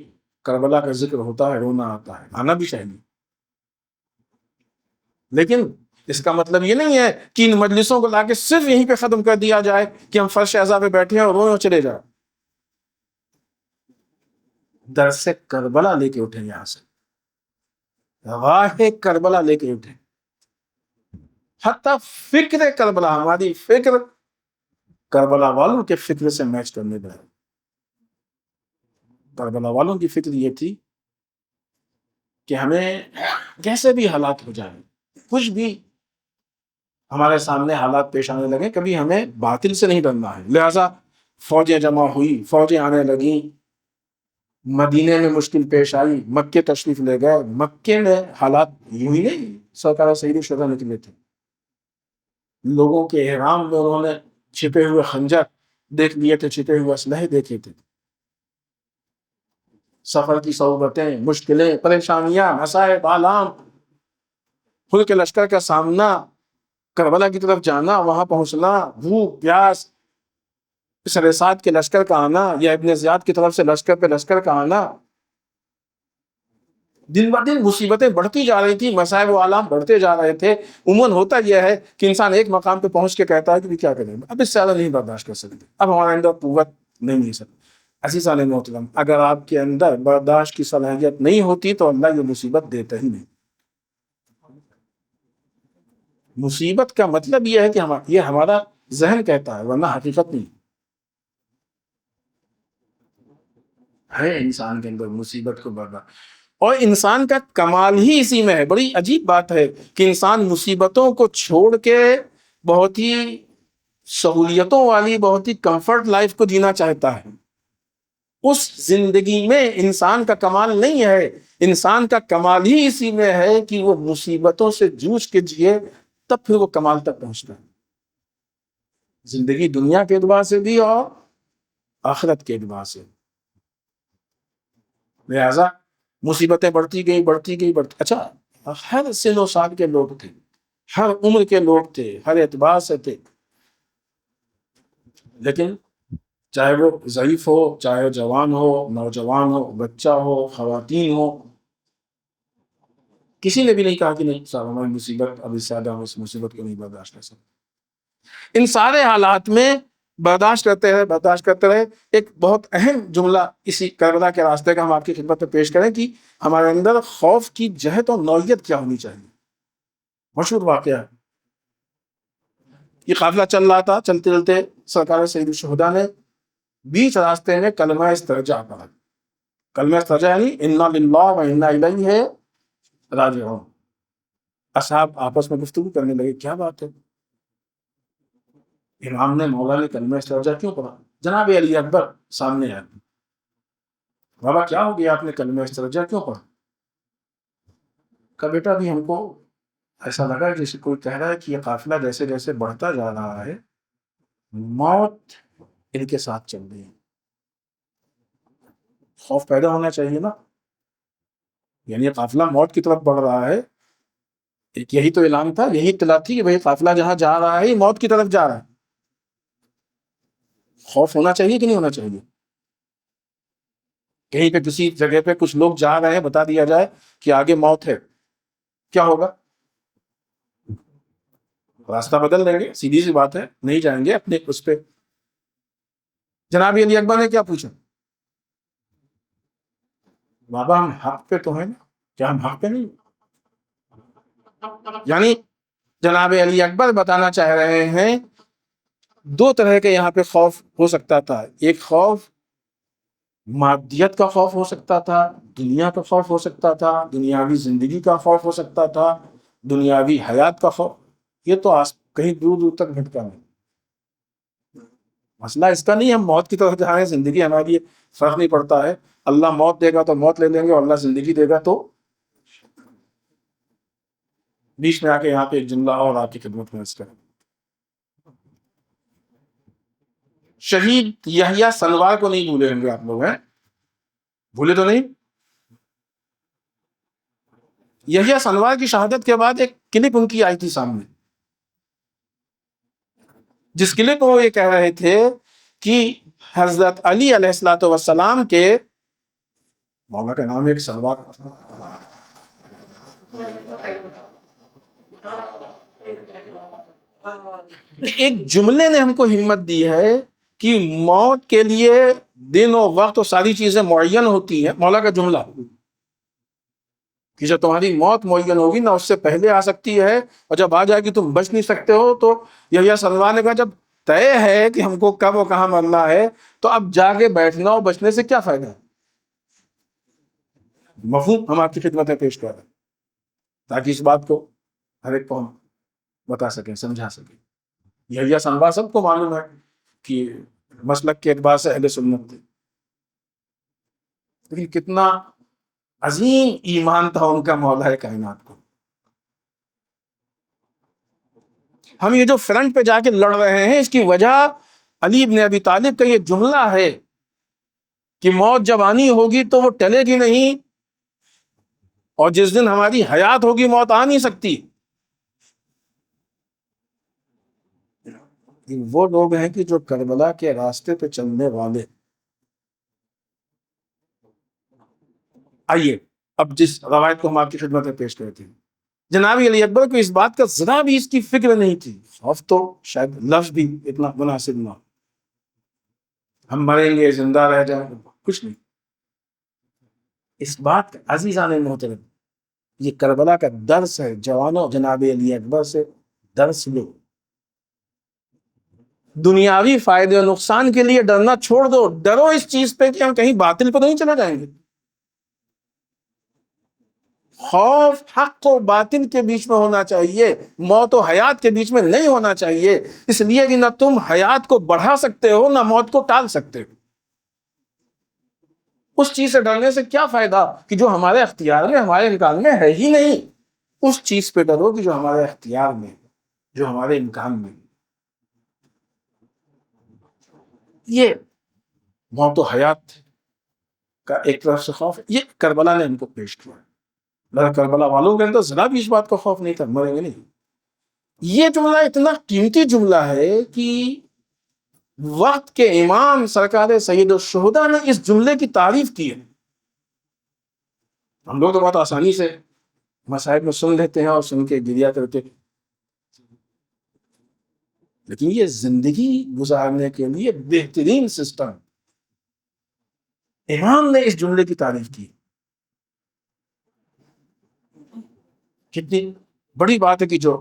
کربلا کا ذکر ہوتا ہے رونا آتا ہے، آنا بھی چاہیے، لیکن اس کا مطلب یہ نہیں ہے کہ ان مجلسوں کو لا کے صرف یہیں پہ ختم کر دیا جائے کہ ہم فرش اعزا پہ بیٹھے ہیں اور روئیں اور چلے جائیں۔ درس کربلا لے کے اٹھیں، یہاں سے راہ کربلا لے کے اٹھیں، حتی فکر کربلا، ہماری فکر کربلا والوں کے فکر سے میچ کرنے لگے۔ کربلا والوں کی فکر یہ تھی کہ ہمیں کیسے بھی حالات ہو جائیں، کچھ بھی ہمارے سامنے حالات پیش آنے لگے، کبھی ہمیں باطل سے نہیں ڈرنا ہے، لہذا فوجیں جمع ہوئی، فوجیں آنے لگیں، مدینے میں مشکل پیش آئی، مکے تشریف لے گئے، مکے میں حالات یوں ہی نہیں، سرکار سید الشہداء نکلے تھے، لوگوں کے احرام میں انہوں نے چھپے ہوئے خنجر دیکھ لیے تھے، چھپے ہوئے اسلحے دیکھے تھے، سفر کی صعوبتیں، مشکلیں، پریشانیاں، مصائب، آلام، خود کے لشکر کا سامنا، کربلا کی طرف جانا، وہاں پہنچنا، بھوک پیاس، سرسات کے لشکر کا آنا یا ابن زیاد کی طرف سے لشکر پہ لشکر کا آنا، دن بہ دن مصیبتیں بڑھتی جا رہی تھی، مسائب و آلام بڑھتے جا رہے تھے۔ عموماً ہوتا یہ ہے کہ انسان ایک مقام پہ پہنچ کے کہتا ہے کہ کیا کریں، اب اس سے زیادہ نہیں برداشت کر سکتے، اب ہمارے اندر قوت نہیں ہے۔ سکتے عزیزان محترم، اگر آپ کے اندر برداشت کی صلاحیت نہیں ہوتی تو اللہ یہ مصیبت دیتا ہی نہیں۔ مصیبت کا مطلب یہ ہے کہ یہ ہمارا ذہن کہتا ہے، ورنہ حقیقت نہیں ہے انسان کے اندر مصیبت کو برداشت۔ اور انسان کا کمال ہی اسی میں ہے۔ بڑی عجیب بات ہے کہ انسان مصیبتوں کو چھوڑ کے بہت ہی سہولیتوں والی، بہت ہی کمفرٹ لائف کو جینا چاہتا ہے۔ اس زندگی میں انسان کا کمال نہیں ہے، انسان کا کمال ہی اسی میں ہے کہ وہ مصیبتوں سے جوجھ کے جیے، تب پھر وہ کمال تک پہنچتا ہے، زندگی دنیا کے اعتبار سے بھی اور آخرت کے اعتبار سے۔ لہذا مصیبتیں بڑھتی گئی، بڑھتی گئی، اچھا ہر سن و سال کے لوگ تھے، ہر عمر کے لوگ تھے، ہر اعتبار سے تھے، لیکن چاہے وہ ضعیف ہو، چاہے جوان ہو، نوجوان ہو، بچہ ہو، خواتین ہو، کسی نے بھی نہیں کہا کہ نہیں صاحب ہماری مصیبت اب اس سے زیادہ، ہم اس مصیبت کو نہیں برداشت کر سکتے۔ ان سارے حالات میں برداشت کرتے رہے، برداشت کرتے رہے۔ ایک بہت اہم جملہ اسی کربلا کے راستے کا ہم آپ کی خدمت میں پیش کریں کہ ہمارے اندر خوف کی جہت اور نوعیت کیا ہونی چاہیے۔ مشہور واقعہ ہے، یہ قافلہ چل رہا تھا، چلتے چلتے سرکار سید الشہداء نے بیچ راستے میں کلمہ استرجاع پڑھا۔ کلمہ استرجاع یعنی انا للہ و انا الیہ راجعون۔ اصحاب آپس میں گفتگو کرنے لگے، کیا بات ہے، امام نے، مولا نے کلمہ استرجاع کیوں پڑھا؟ جناب علی اکبر سامنے آئے، بابا کیا ہو گیا، آپ نے کلمہ استرجاع کیوں پڑھا؟ کہ بیٹا بھی ہم کو ایسا لگا جیسے کوئی کہہ رہا ہے کہ یہ قافلہ جیسے جیسے بڑھتا جا رہا ہے موت ان کے ساتھ چل رہی ہے۔ خوف پیدا ہونا چاہیے نا، یعنی یہ قافلہ موت کی طرف بڑھ رہا ہے، ایک یہی تو اعلان تھا، یہی اطلاع تھی کہ بھئی قافلہ جہاں جا رہا ہے یہ موت کی طرف جا رہا ہے۔ خوف ہونا چاہیے کہ نہیں ہونا چاہیے؟ کہیں پہ کسی جگہ پہ کچھ لوگ جا رہے ہیں، بتا دیا جائے کہ آگے موت ہے، کیا ہوگا؟ راستہ بدل دیں گے، سیدھی سی بات ہے، نہیں جائیں گے اپنے اس پہ۔ جناب علی اکبر نے کیا پوچھا؟ بابا ہم حق پہ تو ہیں نا، کیا ہم حق پہ نہیں؟ یعنی جناب علی اکبر بتانا چاہ رہے ہیں دو طرح کے یہاں پہ خوف ہو سکتا تھا، ایک خوف مادیت کا خوف ہو سکتا تھا، دنیا کا خوف ہو سکتا تھا، دنیاوی زندگی کا خوف ہو سکتا تھا، دنیاوی حیات کا خوف. یہ تو کہیں دور دور تک بھٹکا نہیں. مسئلہ اس کا نہیں ہم موت کی طرف جائیں، زندگی ہماری فرق نہیں پڑتا ہے. اللہ موت دے گا تو موت لے لیں گے، اور اللہ زندگی دے گا تو. بیچ میں آ کے یہاں پہ ایک جملہ اور آپ کی خدمت میں اس کا، شہید یحییٰ سنوار کو نہیں بھولے ہوں گے آپ لوگ، ہیں بھولے تو نہیں؟ یحییٰ سنوار کی شہادت کے بعد ایک کلپ ان کی آئی تھی سامنے، جس کلپ میں وہ یہ کہہ رہے تھے کہ حضرت علی علیہ الصلوۃ والسلام کے مولا کا نام ایک سنوار، ایک جملے نے ہم کو ہمت دی ہے کہ موت کے لیے دن و وقت اور ساری چیزیں معین ہوتی ہیں. مولا کا جملہ کہ جب تمہاری موت معین ہوگی نہ اس سے پہلے آ سکتی ہے، اور جب آ جائے گی تم بچ نہیں سکتے ہو. تو یحییٰ سنوار نے کہا جب طے ہے کہ ہم کو کب اور کہاں مرنا ہے تو اب جا کے بیٹھنا اور بچنے سے کیا فائدہ ہے؟ مفہوم ہم آپ کی خدمت میں پیش کر رہے ہیں تاکہ اس بات کو ہر ایک کو ہم بتا سکیں، سمجھا سکیں. یحییٰ سنوار سب کو معلوم ہے کہ مسلک کے اعتبار سے اہل سنت تھے، لیکن کتنا عظیم ایمان تھا ان کا مولا کائنات کو. ہم یہ جو فرنٹ پہ جا کے لڑ رہے ہیں اس کی وجہ علی بن ابی طالب کا یہ جملہ ہے کہ موت جب آنی ہوگی تو وہ ٹلے گی نہیں، اور جس دن ہماری حیات ہوگی موت آ نہیں سکتی. وہ لوگ ہیں کہ جو کربلا کے راستے پہ چلنے والے. آئیے اب جس روایت کو ہم آپ کی خدمت میں پیش کرتے ہیں، جناب علی اکبر کو اس بات کا ذرا بھی اس کی فکر نہیں تھی. خوف تو شاید لفظ بھی اتنا مناسب نہ، ہم مریں گے زندہ رہ جائیں گے، کچھ نہیں. اس بات کا عزیزان محترم یہ کربلا کا درس ہے. جوانوں جناب علی اکبر سے درس لو. دنیاوی فائدے و نقصان کے لیے ڈرنا چھوڑ دو، ڈرو اس چیز پہ کہ ہم کہیں باطل پر نہیں چلے جائیں گے. خوف حق و باطل کے بیچ میں ہونا چاہیے، موت و حیات کے بیچ میں نہیں ہونا چاہیے. اس لیے کہ نہ تم حیات کو بڑھا سکتے ہو نہ موت کو ٹال سکتے ہو. اس چیز سے ڈرنے سے کیا فائدہ کہ جو ہمارے اختیار میں ہمارے امکان میں ہے ہی نہیں. اس چیز پہ ڈرو کہ جو ہمارے اختیار میں، جو ہمارے امکان میں. یہ موت و حیات کا ایک طرف سے خوف یہ کربلا نے ہم کو پیش کیا. کربلا والوں کے اندر ذرا بھی اس بات کا خوف نہیں تھا، مریں گے نہیں. یہ جملہ اتنا قیمتی جملہ ہے کہ وقت کے امام سرکار سید الشہداء نے اس جملے کی تعریف کی ہے. ہم لوگ تو بہت آسانی سے مسائل میں سن لیتے ہیں اور سن کے گریا کرتے، لیکن یہ زندگی گزارنے کے لیے بہترین سسٹم. امام نے اس جملے کی تعریف کی. کتنی بڑی بات ہے کہ جو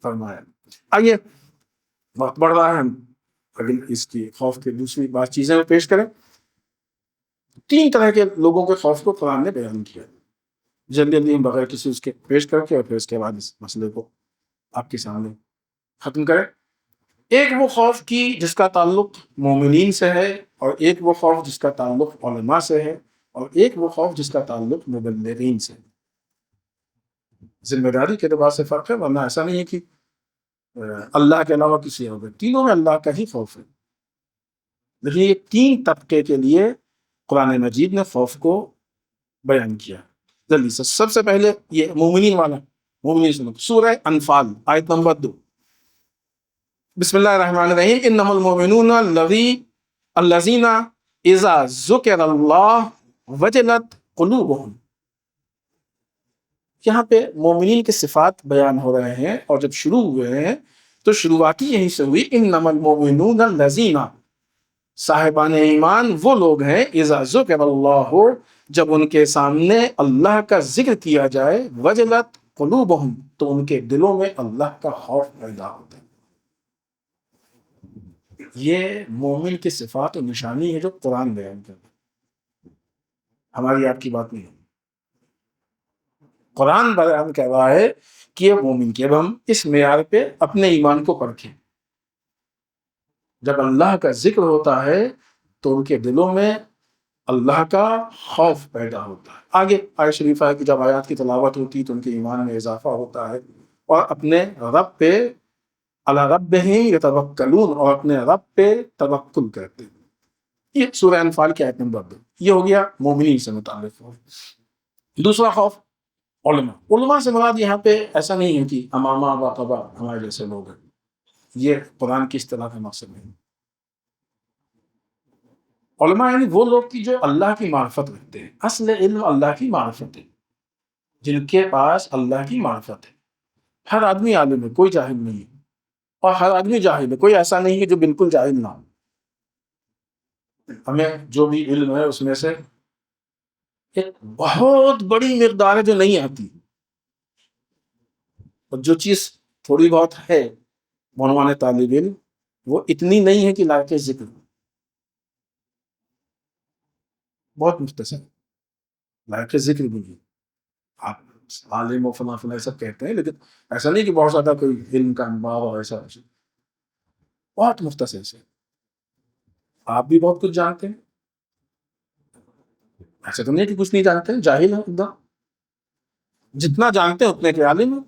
فرمایا. آئیے وقت بڑھ رہا ہے، ہم اگلی اس کی خوف کے دوسری بات چیزیں پیش کریں. 3 طرح کے لوگوں کے خوف کو قرآن نے بیان کیا. جلدی جلدی بغیر کسی اس کے پیش کر کے اور پھر اس کے بعد اس مسئلے کو آپ کے سامنے ختم کریں. ایک وہ خوف کی جس کا تعلق مومنین سے ہے، اور ایک وہ خوف جس کا تعلق علماء سے ہے، اور ایک وہ خوف جس کا تعلق مبلغین سے ہے. ذمہ داری کے اعتبار سے فرق ہے، ورنہ ایسا نہیں ہے کہ اللہ کے علاوہ کسی اور، تینوں میں اللہ کا ہی خوف ہے. لیکن یہ 3 طبقے کے لیے قرآن مجید نے خوف کو بیان کیا. جلدی سے سب سے پہلے یہ مومنین والا، مومنین سورہ انفال آیت نمبر 2. بسم اللہ الرحمن الرحیم. انما المؤمنون الذین اذا ذکر اللہ وجلت قلوبہم. یہاں پہ مومنین کے صفات بیان ہو رہے ہیں، اور جب شروع ہوئے ہیں تو شروعاتی یہیں سے ہوئی. انما المؤمنون الذین، صاحبان ایمان وہ لوگ ہیں، اذا ذکر اللہ، جب ان کے سامنے اللہ کا ذکر کیا جائے وجلت قلوبہم، تو ان کے دلوں میں اللہ کا خوف پیدا ہوتا ہے۔ یہ مومن کی صفات و نشانی ہے جو قرآن بیان کرتا ہے، ہماری آپ کی بات نہیں ہے۔ قرآن بیان کر رہا ہے کہ یہ مومن کی۔ اب ہم اس معیار پہ اپنے ایمان کو پرکھیں۔ جب اللہ کا ذکر ہوتا ہے تو ان کے دلوں میں اللہ کا خوف پیدا ہوتا ہے۔ آگے آیت شریفہ ہے کہ جب آیات کی تلاوت ہوتی ہے تو ان کے ایمان میں اضافہ ہوتا ہے، اور اپنے رب پہ علی ربہم یتوکلون، اور اپنے رب پہ توکل کرتے ہیں۔ یہ سورہ انفال کی آیت نمبر 2، یہ ہو گیا مومنین سے متعلق خوف۔ دوسرا خوف علماء سے مراد یہاں پہ ایسا نہیں ہے کہ امامہ و قبا ہمارے جیسے لوگ ہیں، یہ قرآن کی اصطلاح کا مقصد نہیں۔ علماء یعنی وہ لوگ کی جو اللہ کی معرفت رکھتے ہیں، اصل علم اللہ کی معرفت ہے، جن کے پاس اللہ کی معرفت ہے۔ ہر آدمی عالم ہے، کوئی جاہل نہیں ہے، اور ہر آدمی جاہل ہے، کوئی ایسا نہیں ہے جو بالکل جاہل نہ ہو۔ ہمیں جو بھی علم ہے اس میں سے ایک بہت بڑی مقدار ہے جو نہیں آتی، اور جو چیز تھوڑی بہت ہے بعنوان طالب علم، وہ اتنی نہیں ہے کہ لائق ذکر، بہت مختصر لائق ذکر بھی ہے۔ آپ عالم و فلاں فلاں سب کہتے ہیں، لیکن ایسا نہیں کہ بہت زیادہ کوئی علم کا انباء اور ایسا، بہت مختصر سے۔ آپ بھی بہت کچھ جانتے ہیں، ایسا تو نہیں کہ کچھ نہیں جانتے ہیں، جاہل ہیں ایک دم، جتنا جانتے ہیں اتنے کے عالم ہیں۔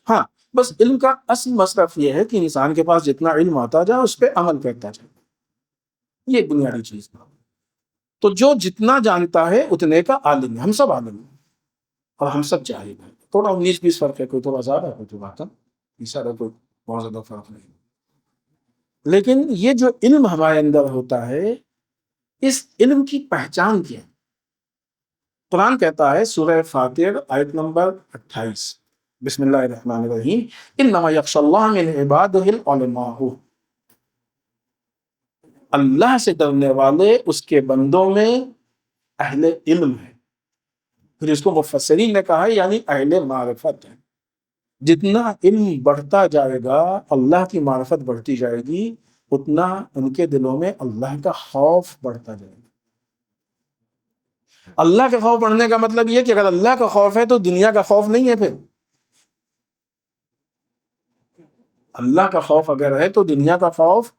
ہاں، بس علم کا اصل مصرف یہ ہے کہ انسان کے پاس جتنا علم آتا جائے اس پہ عمل کرتا جائے، یہ ایک بنیادی چیز ہے۔ تو جو جتنا جانتا ہے اتنے کا عالم ہے۔ ہم سب عالم ہیں اور ہم سب جاہل ہیں، تھوڑا 19-20 فرق ہے، کوئی تھوڑا زیادہ ہے، کوئی تھوڑا کم، اشارہ کوئی بہت زیادہ فرق نہیں۔ لیکن یہ جو علم ہمارے اندر ہوتا ہے، اس علم کی پہچان کیا ہے؟ قرآن کہتا ہے سورہ فاتر آیت نمبر 28، بسم اللہ الرحمن الرحیم، انما یخشی اللہ من عبادہ العلماء، اللہ سے ڈرنے والے اس کے بندوں میں اہل علم ہے۔ پھر اس کو مفسرین نے کہا ہے یعنی اہل معرفت ہے۔ جتنا علم بڑھتا جائے گا، اللہ کی معرفت بڑھتی جائے گی، اتنا ان کے دلوں میں اللہ کا خوف بڑھتا جائے گا۔ اللہ کا خوف بڑھنے کا مطلب یہ کہ اگر اللہ کا خوف ہے تو دنیا کا خوف نہیں ہے۔ پھر اللہ کا خوف اگر ہے تو دنیا کا خوف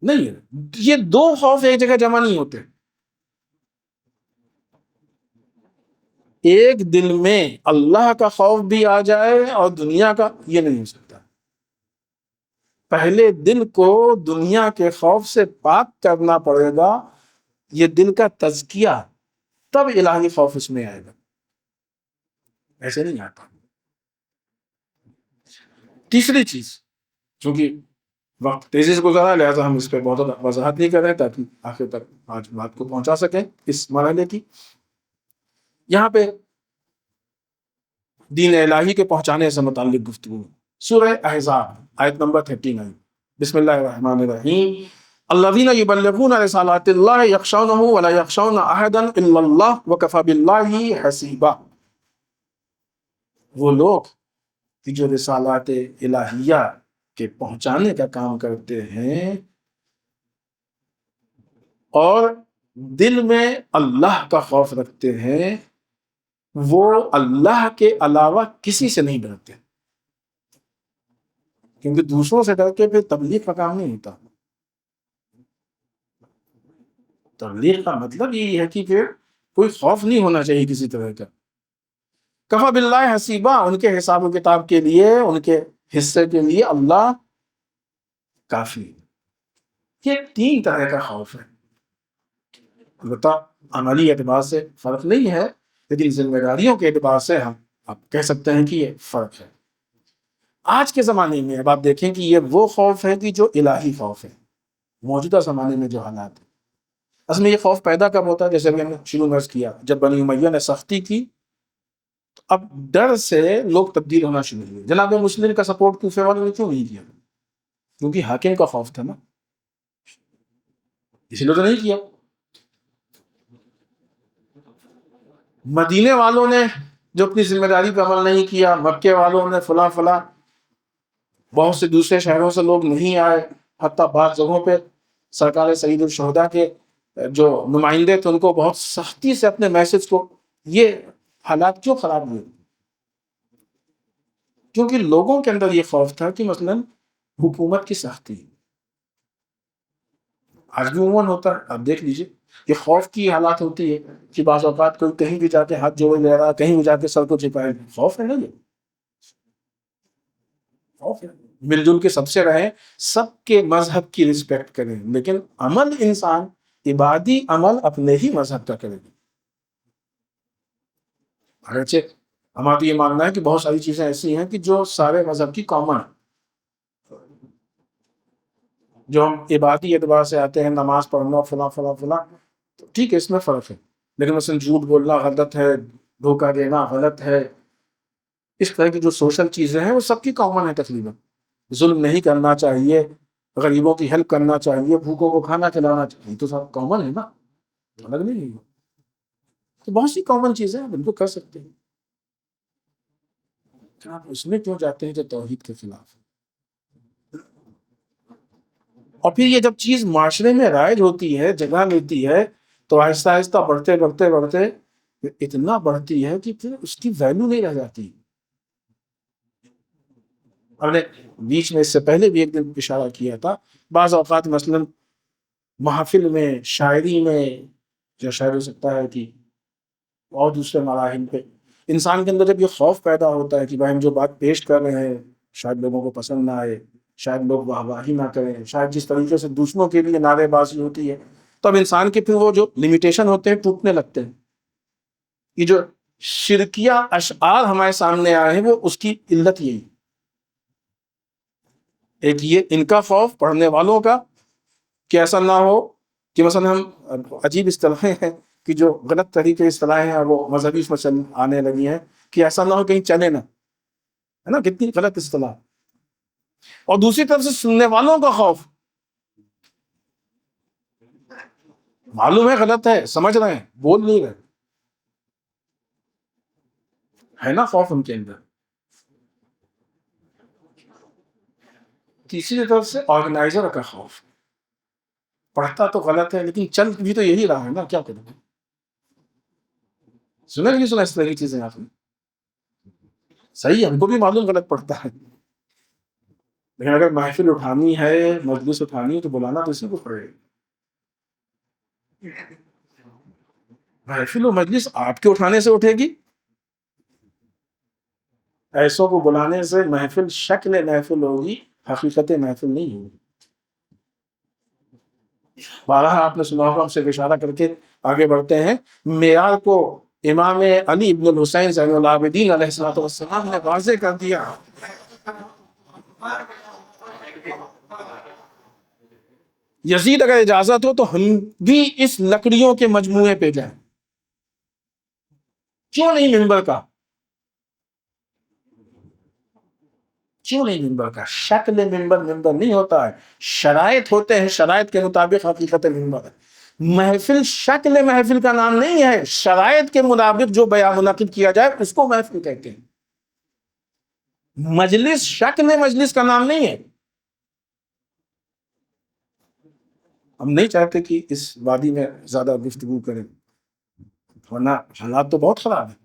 نہیں ہے۔ یہ دو خوف ایک جگہ جمع نہیں ہوتے۔ ایک دل میں اللہ کا خوف بھی آ جائے اور دنیا کا، یہ نہیں ہو سکتا۔ پہلے دل کو دنیا کے خوف سے پاک کرنا پڑے گا، یہ دل کا تزکیہ، تب الہی خوف اس میں آئے گا، ایسے نہیں آتا۔ تیسری چیز، چونکہ وقت تیزی سے گزرا ہے لہٰذا ہم اس پہ بہت زیادہ وضاحت نہیں کر رہے تاکہ آخر تک آج بات کو پہنچا سکیں اس مرحلے کی۔ یہاں پہ دین الہی کے پہنچانے سے متعلق گفتگو، سورہ احزاب آیت نمبر 39، بسم اللہ الرحمن الرحیم، الذین یبلغون رسالات اللہ یخشونہ ولا یخشون احدا الا اللہ وکفی باللہ حسیبا۔ وہ لوگ کہ جو رسالات الہیہ کے پہنچانے کا کام کرتے ہیں اور دل میں اللہ کا خوف رکھتے ہیں، وہ اللہ کے علاوہ کسی سے نہیں ڈرتے، کیونکہ دوسروں سے ڈر کے پھر تبلیغ کا کام نہیں ہوتا۔ تبلیغ کا مطلب یہی ہے کہ پھر کوئی خوف نہیں ہونا چاہیے کسی طرح کا۔ کفا باللہ حسیبا، ان کے حساب و کتاب کے لیے، ان کے حصے کے لیے اللہ کافی۔ یہ 3 طرح کا خوف ہے، البتہ عملی اعتبار سے فرق نہیں ہے، لیکن ذمہ داریوں کے اعتبار سے ہم آپ کہہ سکتے ہیں کہ یہ فرق ہے۔ آج کے زمانے میں اب آپ دیکھیں کہ یہ وہ خوف ہے کہ جو الہی خوف ہے۔ موجودہ زمانے میں جو حالات ہیں، اصل میں یہ خوف پیدا کب ہوتا ہے؟ جیسے میں نے شروع میں کیا، جب بنی امیہ نے سختی کی تو اب ڈر سے لوگ تبدیل ہونا شروع ہوئے۔ جناب مسلم کا سپورٹ کوفے والوں نے کیوں نہیں کیا؟ کیونکہ حاکم کا خوف تھا نا، اسی لیے تو نہیں کیا۔ مدینے والوں نے جو اپنی ذمہ داری پہ عمل نہیں کیا، مکے والوں نے فلاں فلاں، بہت سے دوسرے شہروں سے لوگ نہیں آئے، حتیٰ بعض جگہوں پہ سرکار سید الشہداء کے جو نمائندے تھے ان کو بہت سختی سے اپنے میسج کو، یہ حالات کیوں خراب ہوئے؟ کیونکہ لوگوں کے اندر یہ خوف تھا کہ مثلا حکومت کی سختی، آج بھی عموماً ہوتا ہے، آپ دیکھ لیجئے کہ خوف کی حالات ہوتی ہے کہ بعض اوقات کوئی کہیں بھی جا کے ہاتھ جوڑے لے رہا، کہیں بھی جا کے سر کو چھپائے، خوف ہے نا، یہ خوف ہے۔ مل جل کے سب سے رہیں، سب کے مذہب کی رسپیکٹ کریں، لیکن عمل انسان عبادی عمل اپنے ہی مذہب کا کرے گا۔ اگرچہ ہمارا تو یہ ماننا ہے کہ بہت ساری چیزیں ایسی ہیں کہ جو سارے مذہب کی کامن ہیں، جو ہم عبادی اعتبار سے آتے ہیں، نماز پڑھنا فلاں فلاں فلاں، تو ٹھیک ہے اس میں فرق ہے، لیکن مثلا جھوٹ بولنا غلط ہے، دھوکہ دینا غلط ہے، اس طرح کی جو سوشل چیزیں ہیں وہ سب کی کامن ہے تقریباً۔ ظلم نہیں کرنا چاہیے، غریبوں کی ہیلپ کرنا چاہیے، بھوکوں کو کھانا کھلانا چاہیے، تو سب کامن ہے نا، الگ نہیں ہے۔ تو بہت سی کامن چیزیں ہیں، ان کو کر سکتے ہیں، آپ اس میں کیوں جاتے ہیں جو توحید کے خلاف ہے؟ اور پھر یہ جب چیز معاشرے میں رائج ہوتی ہے، جگہ لیتی ہے، تو آہستہ آہستہ بڑھتے بڑھتے بڑھتے اتنا بڑھتی ہے کہ پھر اس کی ویلیو نہیں رہ جاتی۔ ہم نے بیچ میں اس سے پہلے بھی ایک دن اشارہ کیا تھا، بعض اوقات مثلا محافل میں، شاعری میں، جو شاعر ہو سکتا ہے کہ اور دوسرے مراحل پہ انسان کے اندر جب یہ خوف پیدا ہوتا ہے کہ بھائی ہم جو بات پیش کر رہے ہیں شاید لوگوں کو پسند نہ آئے، شاید لوگ واہ واہی نہ کریں، شاید جس طریقے سے دوسروں کے لیے نعرے بازی ہوتی ہے، تو اب انسان کے پھر وہ جو لمیٹیشن ہوتے ہیں ٹوٹنے لگتے ہیں۔ یہ جو شرکیہ اشعار ہمارے سامنے آئے ہیں وہ اس کی علت یہی، ایک یہ ان کا خوف پڑھنے والوں کا کہ ایسا نہ ہو کہ مثلا ہم عجیب اصطلاحیں ہیں کہ جو غلط طریقے اصطلاحیں ہیں وہ مذہبی اس میں آنے لگی ہیں کہ ایسا نہ ہو کہیں چلے نہ، ہے نا، کتنی غلط اصطلاح۔ اور دوسری طرف سے سننے والوں کا خوف، معلوم ہے غلط ہے، سمجھ رہے ہیں، بول نہیں رہے، ہے نا خوف ان کے اندر۔ تیسری طرف سے آرگنائزر کا خوف، پڑھتا تو غلط ہے لیکن چل بھی تو یہی رہا ہے نا، کیا کریں؟ سنا نہیں سنا اس طرح کی چیزیں آپ نے؟ صحیح ہے، ہم کو بھی معلوم غلط پڑتا ہے، لیکن اگر محفل اٹھانی ہے، مجلس اٹھانی ہے تو بلانا تو اسی کو پڑے گا۔ محفل و مجلس آپ کے اٹھانے سے اٹھے گی، ایسوں کو بلانے سے محفل شکل محفل ہوگی، حقیقت محفل نہیں ہوگی۔ بارہ آپ نے سنا ہوگا، ہم سے اشارہ کر کے آگے بڑھتے ہیں، معیار کو امام علی ابن الحسین زین العابدین علیہ السلام نے واضح کر دیا۔ یزید اگر اجازت ہو تو ہم بھی اس لکڑیوں کے مجموعے پہ جائیں، کیوں نہیں منبر کا، کیوں نہیں منبر کا؟ شکل منبر منبر نہیں ہوتا ہے، شرائط ہوتے ہیں، شرائط کے مطابق حقیقت منبر ہے۔ محفل شکل محفل کا نام نہیں ہے، شرائط کے مطابق جو بیان منعقد کیا جائے اس کو محفل کہتے ہیں۔ مجلس شکل مجلس کا نام نہیں ہے۔ ہم نہیں چاہتے کہ اس وادی میں زیادہ گفتگو کریں، ورنہ حالات تو بہت خراب ہے۔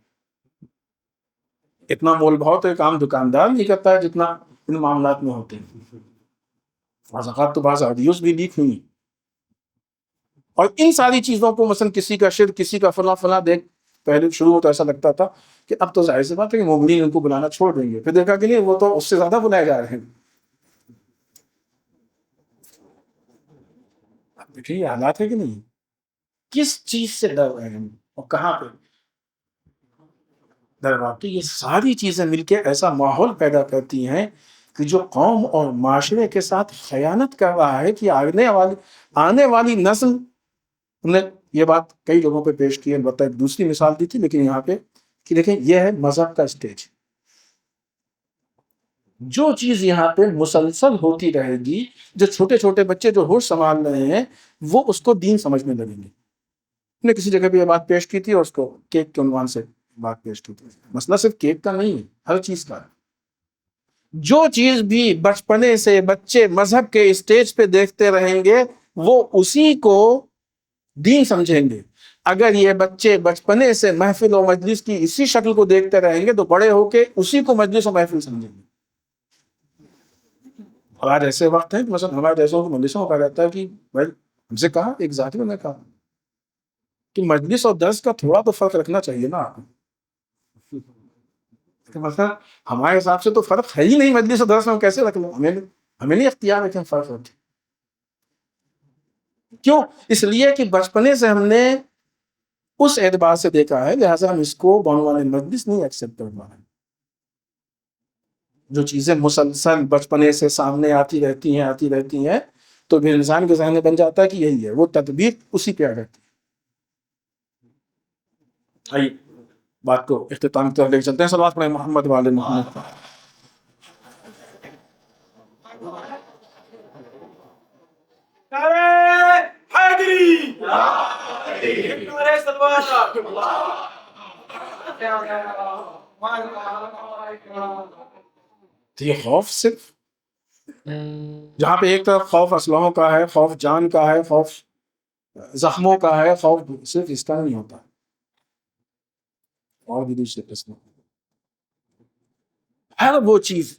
اتنا مول بہت ایک عام دکاندار نہیں کرتا ہے جتنا ان معاملات میں ہوتے ہیں۔ بعض اوقات تو بعض آڈیوز بھی لیک ہوئی، اور ان ساری چیزوں کو مثلا کسی کا شرک، کسی کا فلاں فلاں دیکھ، پہلے شروع میں تو ایسا لگتا تھا کہ اب تو ظاہر سی بات ہے کہ مومنین ان کو بلانا چھوڑ دیں گے، پھر دیکھا کہ نہیں، وہ تو اس سے زیادہ بلائے جا رہے ہیں۔ اب دیکھیے یہ حالات ہے کہ نہیں، کس چیز سے ڈر رہے ہیں اور کہاں پہ ڈر رہا؟ تو یہ ساری چیزیں مل کے ایسا ماحول پیدا کرتی ہیں کہ جو قوم اور معاشرے کے ساتھ خیانت کر رہا ہے کہ آنے والی نسل، ہم نے یہ بات کئی جگہوں پہ پیش کی ہے، البتہ ایک دوسری مثال دی تھی، لیکن یہاں پہ کہ دیکھیں یہ ہے مذہب کا اسٹیج، جو چیز یہاں پہ مسلسل ہوتی رہے گی، جو چھوٹے چھوٹے بچے جو ہوش سنبھال رہے ہیں وہ اس کو دین سمجھنے لگیں گے، نے کسی جگہ پہ یہ بات پیش کی تھی اور اس کو کیک کے عنوان سے بات پیش کی تھی. مسئلہ صرف کیک کا نہیں ہے، ہر چیز کا ہے. جو چیز بھی بچپنے سے بچے مذہب کے اسٹیج پہ دیکھتے رہیں گے وہ اسی کو دین سمجھیں گے. اگر یہ بچے بچپنے سے محفل و مجلس کی اسی شکل کو دیکھتے رہیں گے تو بڑے ہو کے اسی کو مجلس و محفل سمجھیں گے. اور آج ایسے وقت ہیں کہ مثلا ہمارے جیسوں کو مجلسوں کا رہتا ہے کہ بھائی ہم سے کہا ایک ذاتی نے کہا کہ مجلس اور درس کا تھوڑا تو فرق رکھنا چاہیے نا. کہ مثلا ہمارے حساب سے تو فرق ہے ہی نہیں، مجلس اور درس میں ہم کیسے رکھ لیں؟ ہمیں نہیں اختیار ہے کہ ہم فرق رکھیں. کیوں؟ اس لیے کہ بچپنے سے ہم نے اس اعتبار سے دیکھا ہے، لہٰذا ہم اس کو بعنوان مجلس نہیں ایکسیپٹ کر پا رہے. جو چیزیں مسلسل بچپنے سے سامنے آتی رہتی ہیں تو پھر انسان کے ذہن میں بن جاتا ہے کہ یہی ہے، وہ تدبیر اسی پہ آ جاتی ہے. آئیے بات کو اختتام کی طرف لے کے چلتے ہیں. صلوات پڑھیں محمد وعلی محمد. تو یہ خوف صرف جہاں پہ ایک طرف خوف اسلحوں کا ہے، خوف جان کا ہے، خوف زخموں کا ہے، خوف صرف اس کا نہیں ہوتا، اور بھی دوسرے قسم. ہر وہ چیز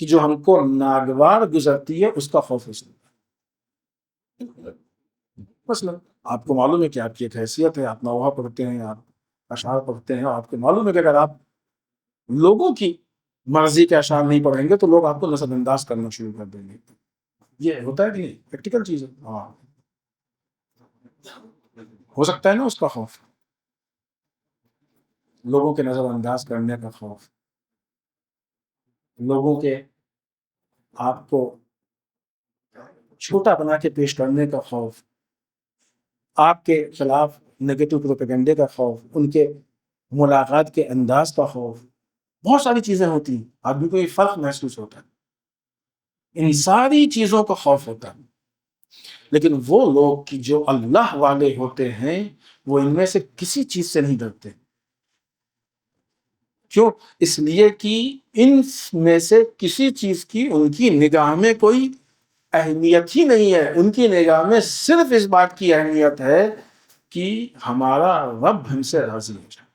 کہ جو ہم کو ناگوار گزرتی ہے اس کا خوف ہو سکتا ہے. مثلا آپ کو معلوم ہے کہ آپ کی ایک حیثیت ہے، آپ نوحہ پڑھتے ہیں، آپ اشعار پڑھتے ہیں، اور آپ کو معلوم ہے کہ اگر آپ لوگوں کی مرضی کے اشعار نہیں پڑھیں گے تو لوگ آپ کو نظر انداز کرنا شروع کر دیں گے. یہ ہوتا ہے کہ نہیں؟ پریکٹیکل چیز ہے. ہاں ہو سکتا ہے نا اس کا خوف، لوگوں کے نظر انداز کرنے کا خوف، لوگوں کے آپ کو چھوٹا بنا کے پیش کرنے کا خوف، آپ کے خلاف نیگیٹو پروپیگنڈے کا خوف، ان کے ملاقات کے انداز کا خوف. بہت ساری چیزیں ہوتی ہیں، آدمی کو یہ فرق محسوس ہوتا ہے، ان ساری چیزوں کا خوف ہوتا ہے. لیکن وہ لوگ کی جو اللہ والے ہوتے ہیں وہ ان میں سے کسی چیز سے نہیں ڈرتے. کیوں؟ اس لیے کہ ان میں سے کسی چیز کی ان کی نگاہ میں کوئی اہمیت ہی نہیں ہے. ان کی نگاہ میں صرف اس بات کی اہمیت ہے کہ ہمارا رب ہم سے راضی ہو جائے.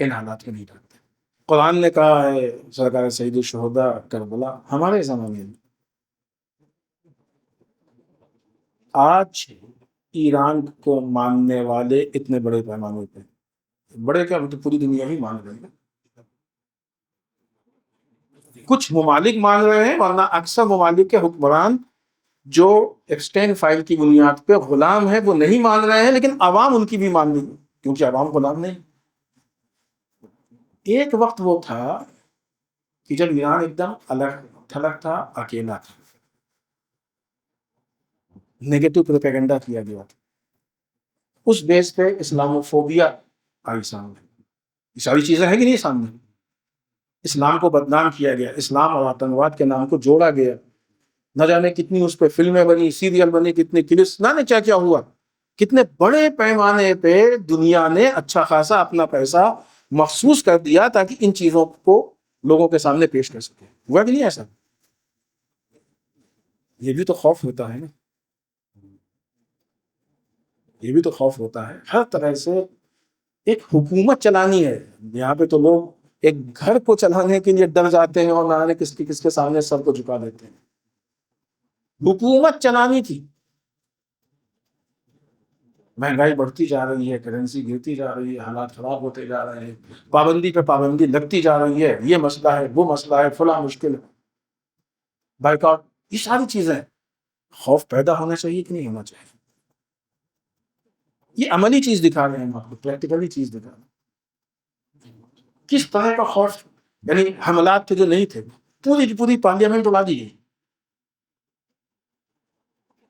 ان حالات میں نہیں ڈرتے. قرآن نے کہا ہے، سرکار سید الشہداء کربلا ہمارے زمانے میں آج ایران کو ماننے والے اتنے بڑے پیمانے پہ، بڑے کیا مطلب پوری دنیا ہی مان رہے ہیں. کچھ ممالک مان رہے ہیں ورنہ اکثر ممالک کے حکمران جو ایکسٹین فائل کی بنیاد پہ غلام ہیں وہ نہیں مان رہے ہیں، لیکن عوام ان کی بھی مان نہیں، کیونکہ عوام غلام نہیں. ایک وقت وہ تھا کہ جب ایران ایک دم الگ تھلگ تھا، اکیلا تھا، نیگیٹو پروپیگنڈا کیا گیا تھا. اس بیس پہ اسلاموفوبیا آئی سامنے. یہ ساری چیزیں ہیں کہ نہیں سامنے؟ اسلام کو بدنام کیا گیا، اسلام اور آتنکواد کے نام کو جوڑا گیا، نہ جانے کتنی اس پہ فلمیں بنی، سیریل بنی، کتنے کلپس، نہ کیا کیا ہوا. کتنے بڑے پیمانے پہ دنیا نے اچھا خاصا اپنا پیسہ مخصوص کر دیا تاکہ ان چیزوں کو لوگوں کے سامنے پیش کر سکے. ہوا بھی نہیں ایسا؟ یہ بھی تو خوف ہوتا ہے نا، یہ بھی تو خوف ہوتا ہے. ہر طرح سے ایک حکومت چلانی ہے. یہاں پہ تو لوگ ایک گھر کو چلانے کے لیے ڈر جاتے ہیں اور نہ جانے کس کے سامنے سر کو جھکا دیتے ہیں. حکومت چلانی تھی. مہنگائی بڑھتی جا رہی ہے، کرنسی گرتی جا رہی ہے، حالات خراب ہوتے جا رہے ہیں، پابندی پہ پابندی لگتی جا رہی ہے، یہ مسئلہ ہے، وہ مسئلہ ہے، فلاں مشکل ہے، بائیکاٹ، یہ ساری چیزیں. خوف پیدا ہونا چاہیے کہ نہیں ہونا چاہیے؟ یہ عملی چیز دکھا رہے ہیں ہم آپ کو، پریکٹیکلی چیز دکھا رہے ہیں. کس طرح کا خوف؟ یعنی حملات تھے جو نہیں تھے، پوری کی پوری پارلیمنٹ اڑا دی گئی.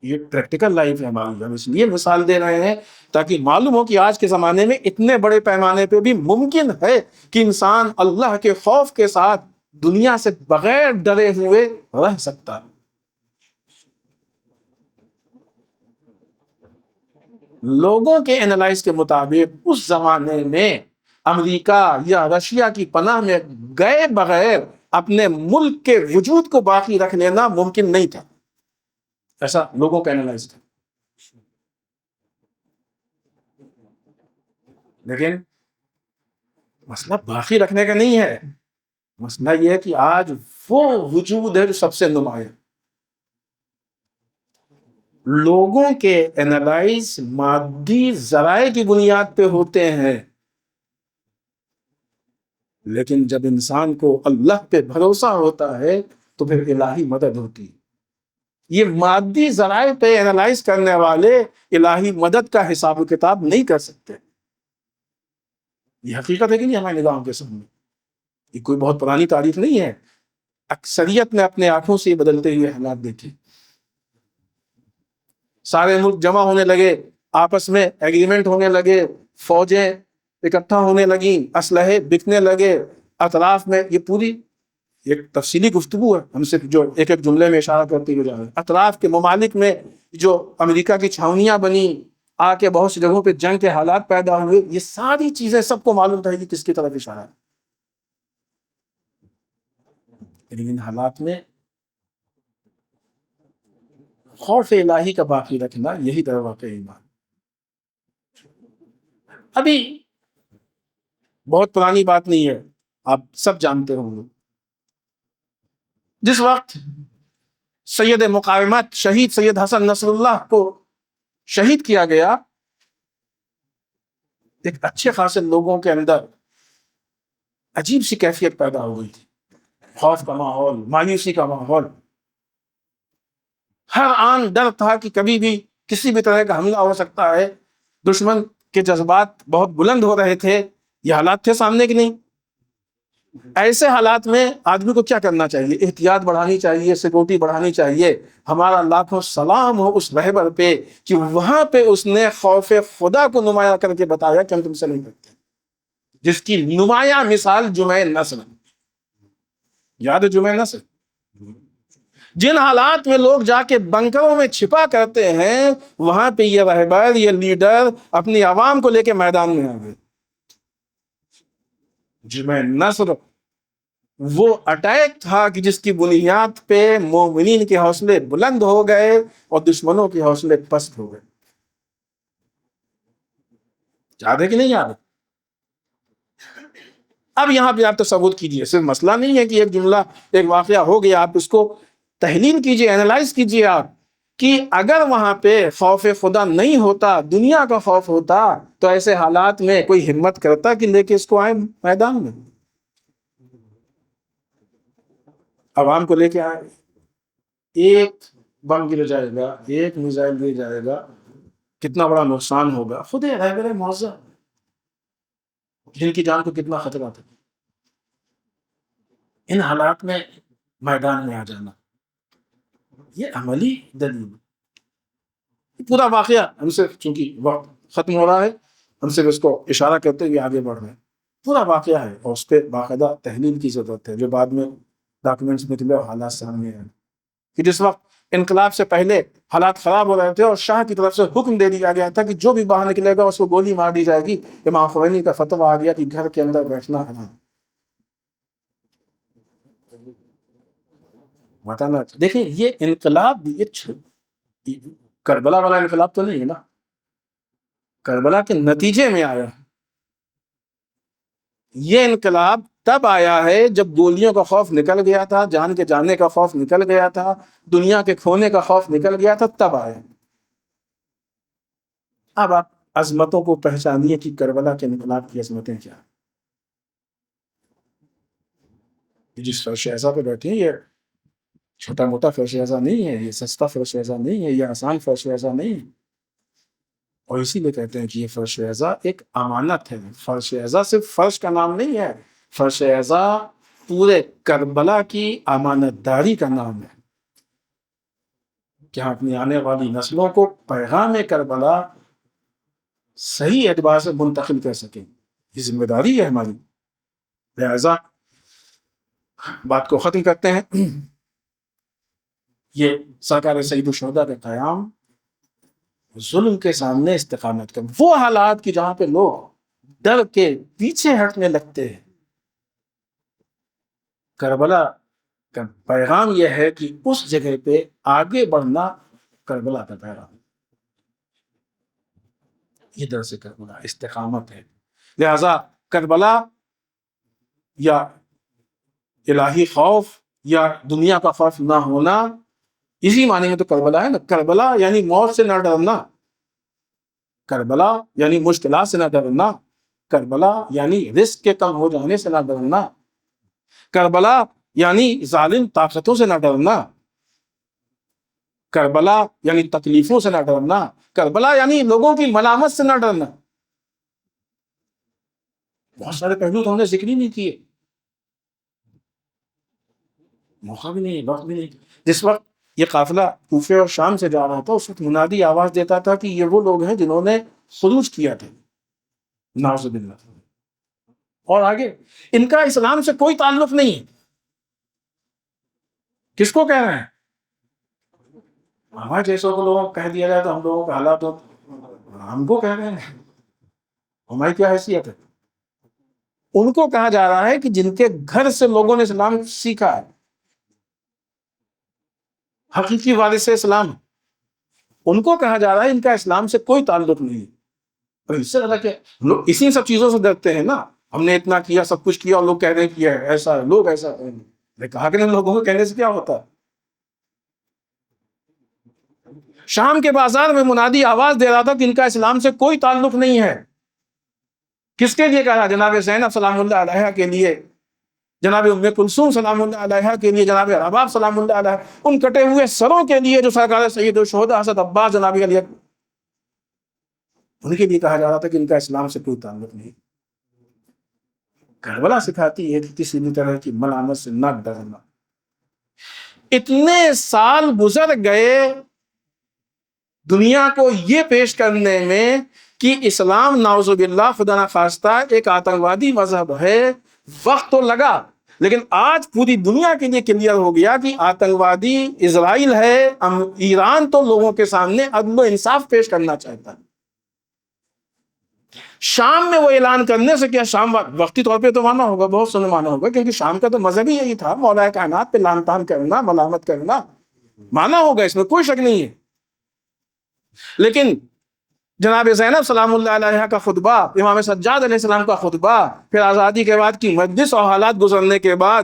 یہ پریکٹیکل لائف ہے ہماری. ہم اس لیے مثال دے رہے ہیں تاکہ معلوم ہو کہ آج کے زمانے میں اتنے بڑے پیمانے پہ بھی ممکن ہے کہ انسان اللہ کے خوف کے ساتھ دنیا سے بغیر ڈرے ہوئے رہ سکتا ہے. لوگوں کے اینالائز کے مطابق اس زمانے میں امریکہ یا رشیا کی پناہ میں گئے بغیر اپنے ملک کے وجود کو باقی رکھ لینا ممکن نہیں تھا، ایسا لوگوں کا اینالائز تھا۔ لیکن مسئلہ باقی رکھنے کا نہیں ہے، مسئلہ یہ ہے کہ آج وہ وجود ہے جو سب سے نمایاں۔ لوگوں کے اینالائز مادی ذرائع کی بنیاد پہ ہوتے ہیں، لیکن جب انسان کو اللہ پہ بھروسہ ہوتا ہے تو پھر الہی مدد ہوتی ہے۔ یہ مادی ذرائع پہ اینالائز کرنے والے الہی مدد کا حساب و کتاب نہیں کر سکتے۔ یہ حقیقت ہے کہ نہیں ہماری نگاہوں کے سامنے، یہ کوئی بہت پرانی تاریخ نہیں ہے۔ اکثریت نے اپنے آنکھوں سے بدلتے ہوئے حالات دیکھے۔ سارے ملک جمع ہونے لگے، آپس میں ایگریمنٹ ہونے لگے، فوجیں اکٹھا ہونے لگیں، اسلحے بکنے لگے اطراف میں۔ یہ پوری ایک تفصیلی گفتگو ہے، ہم صرف جو ایک ایک جملے میں اشارہ کرتے ہوئے جا رہے ہیں۔ اطراف کے ممالک میں جو امریکہ کی چھاونیاں بنی، آ کے بہت سی جگہوں پہ جنگ کے حالات پیدا ہوئے، یہ ساری چیزیں سب کو معلوم تھا کہ کس کی طرف اشارہ ہے۔ لیکن ان حالات میں خوف الہی کا باقی رکھنا یہی در واقع ایمان۔ ابھی بہت پرانی بات نہیں ہے، آپ سب جانتے ہوں گے، جس وقت سید مقاومت شہید سید حسن نصر اللہ کو شہید کیا گیا، ایک اچھے خاصے لوگوں کے اندر عجیب سی کیفیت پیدا ہو گئی تھی، خوف کا ماحول، مایوسی کا ماحول۔ ہر آن ڈر تھا کہ کبھی بھی کسی بھی طرح کا حملہ ہو سکتا ہے، دشمن کے جذبات بہت بلند ہو رہے تھے۔ یہ حالات تھے سامنے کہ نہیں؟ ایسے حالات میں آدمی کو کیا کرنا چاہیے؟ احتیاط بڑھانی چاہیے، سیکورٹی بڑھانی چاہیے۔ ہمارا لاکھوں سلام ہو اس رہبر پہ کہ وہاں پہ اس نے خوف خدا کو نمایاں کر کے بتایا کہ ہم تم سے نہیں کرتے، جس کی نمایاں مثال جمعہ نصر۔ یاد ہے جمعہ نصر؟ جن حالات میں لوگ جا کے بنکروں میں چھپا کرتے ہیں، وہاں پہ یہ رہبر، یہ لیڈر اپنی عوام کو لے کے میدان میں آ گئے۔ جمعہ نصر وہ اٹیک تھا کہ جس کی بنیاد پہ مومنین کے حوصلے بلند ہو گئے اور دشمنوں کے حوصلے پست ہو گئے۔ یاد ہے کہ نہیں یاد؟ اب یہاں پہ آپ تصور کیجئے، صرف مسئلہ نہیں ہے کہ ایک جملہ ایک واقعہ ہو گیا، آپ اس کو تحلیل کیجئے، اینالائز کیجئے آپ کہ اگر وہاں پہ خوف خدا نہیں ہوتا، دنیا کا خوف ہوتا، تو ایسے حالات میں کوئی ہمت کرتا کہ لے کے اس کو آئے میدان میں، عوام کو لے کے آئے۔ ایک بم گر جائے گا، ایک میزائل گر جائے گا، کتنا بڑا نقصان ہوگا، خود رہبر معظم جن کی جان کو کتنا خطرہ تھا۔ ان حالات میں میدان میں آ جانا، یہ عملی دلیل۔ پورا واقعہ ہم سے چونکہ وقت ختم ہو رہا ہے، ہم صرف اس کو اشارہ کرتے ہوئے آگے بڑھ رہے ہیں۔ پورا واقعہ ہے اور اس پہ باقاعدہ تحلیل کی ضرورت ہے، جو بعد میں ڈاکومنٹس نکلے اور حالات سامنے آئے کہ جس وقت انقلاب سے پہلے حالات خراب ہو رہے تھے اور شاہ کی طرف سے حکم دے دیا گیا تھا کہ جو بھی باہر نکلے گا اس کو گولی مار دی جائے گی، امام خمینی کا فتویٰ آ گیا کہ گھر کے اندر بیٹھنا حرام۔ بتانا دیکھیں، یہ انقلاب یہ کربلا والا انقلاب تو نہیں ہے نا، کربلا کے نتیجے میں آیا۔ یہ انقلاب تب آیا ہے جب گولیوں کا خوف نکل گیا تھا، جان کے جانے کا خوف نکل گیا تھا، دنیا کے کھونے کا خوف نکل گیا تھا، تب آیا۔ اب آپ عظمتوں کو پہچانیے کہ کربلا کے انقلاب کی عظمتیں کیا۔ جس فرش ایسا پہ بیٹھے ہیں، یہ چھوٹا موٹا فرش ایسا نہیں ہے، یہ سستا فرش ایسا نہیں ہے، یہ آسان فرش ایسا نہیں ہے، اور اسی لیے کہتے ہیں کہ یہ فرش اعزا ایک امانت ہے۔ فرش اعزا صرف فرش کا نام نہیں ہے، فرش اعزا پورے کربلا کی امانت داری کا نام ہے کہ ہم اپنی آنے والی نسلوں کو پیغام کربلا صحیح اعتبار سے منتقل کر سکیں۔ یہ ذمہ داری ہے ہماری۔ لہذا بات کو ختم کرتے ہیں۔ یہ سرکار سید الشہداء کا قیام ظلم کے سامنے استقامت کر، وہ حالات کی جہاں پہ لوگ ڈر کے پیچھے ہٹنے لگتے ہیں. کربلا کا پیغام یہ ہے کہ اس جگہ پہ آگے بڑھنا کربلا کا پیغام، یہ درس کربلا استقامت ہے. لہذا کربلا یا الہی خوف یا دنیا کا خوف نہ ہونا، اسی معنی میں تو کربلا ہے نا. کربلا یعنی موت سے نہ ڈرنا، کربلا یعنی مشکلات سے نہ ڈرنا، کربلا یعنی رزق کے کم ہو جانے سے نہ ڈرنا، کربلا یعنی ظالم طاقتوں سے نہ ڈرنا، کربلا یعنی تکلیفوں سے نہ ڈرنا، کربلا یعنی لوگوں کی ملامت سے نہ ڈرنا. بہت سارے پہلو تو ہم نے ذکر ہی نہیں کیے، موقع بھی نہیں، وقت بھی نہیں. جس وقت یہ قافلہ کوفے اور شام سے جا رہا تھا اس وقت منادی آواز دیتا تھا کہ یہ وہ لوگ ہیں جنہوں نے خروج کیا تھا، نعوذ باللہ. اور آگے ان کا اسلام سے کوئی تعلق نہیں ہے. کس کو کہہ رہے ہیں؟ ہمارے جیسوں کو لوگوں کو کہہ دیا جائے تو ہم لوگوں کا حالات تو ہم کو کہہ رہے ہیں، ہماری کیا حیثیت ہے؟ ان کو کہا جا رہا ہے کہ جن کے گھر سے لوگوں نے اسلام سیکھا ہے، حقیقی وارث اسلام، ان کو کہا جا رہا ہے ان کا اسلام سے کوئی تعلق نہیں ہے. اور اس سے زیادہ کہ لوگ اسی سب چیزوں سے ڈرتے ہیں نا. ہم نے اتنا کیا، سب کچھ کیا، اور لوگ کہہ رہے ہیں کہ ایسا ہے، لوگ ایسا ہے. میں کہا کہ لوگوں کو کہنے سے کیا ہوتا ہے؟ شام کے بازار میں منادی آواز دے رہا تھا کہ ان کا اسلام سے کوئی تعلق نہیں ہے. کس کے لیے کہا؟ جناب زینب سلام اللہ علیہا کے لیے، جناب ام کلثوم سلام اللہ علیہا کے لیے، جناب رباب سلام اللہ علیہ، ان کٹے ہوئے سروں کے لیے جو سرکار سید الشہداء حضرت عباس جناب علی، ان کے لیے کہا جا رہا تھا کہ ان کا اسلام سے کوئی تعلق نہیں. کربلا سکھاتی ہے کہ کسی بھی طرح کی ملامت سے نہ ڈرنا. اتنے سال گزر گئے دنیا کو یہ پیش کرنے میں کہ اسلام نعوذ باللہ خدا نخواستہ ایک آتنکوادی مذہب ہے. وقت تو لگا، لیکن آج پوری دنیا کے لیے کلیئر ہو گیا کہ آتنکوادی اسرائیل ہے. ایران تو لوگوں کے سامنے عدل و انصاف پیش کرنا چاہتا ہے. شام میں وہ اعلان کرنے سے کیا شام وقتی طور پہ تو مانا ہوگا، بہت سنے مانا ہوگا، کیونکہ شام کا تو مذہب ہی یہی تھا، مولا کائنات پہ لعن طعن کرنا، ملامت کرنا، مانا ہوگا، اس میں کوئی شک نہیں ہے. لیکن جناب زینب سلام اللہ علیہ کا خطبہ، امام سجاد علیہ السلام کا خطبہ، پھر آزادی کے بعد کی مجلس اور حالات گزرنے کے بعد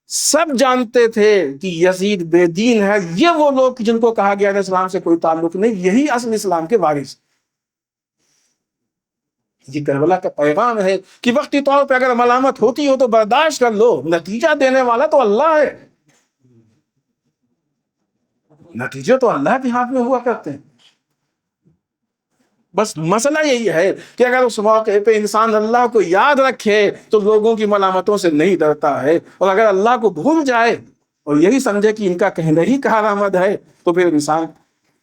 سب جانتے تھے کہ یزید بے دین ہے. یہ وہ لوگ جن کو کہا گیا ہے اسلام سے کوئی تعلق نہیں، یہی اصل اسلام کے وارث. یہ کربلا کا پیغام ہے کہ وقتی طور پہ اگر ملامت ہوتی ہو تو برداشت کر لو، نتیجہ دینے والا تو اللہ ہے. نتیجے تو اللہ کے ہاتھ میں ہوا کرتے ہیں. بس مسئلہ یہی ہے کہ اگر اس موقع پہ انسان اللہ کو یاد رکھے تو لوگوں کی ملامتوں سے نہیں ڈرتا ہے، اور اگر اللہ کو بھول جائے اور یہی سمجھے کہ ان کا کہنا ہی کارآمد ہے تو پھر انسان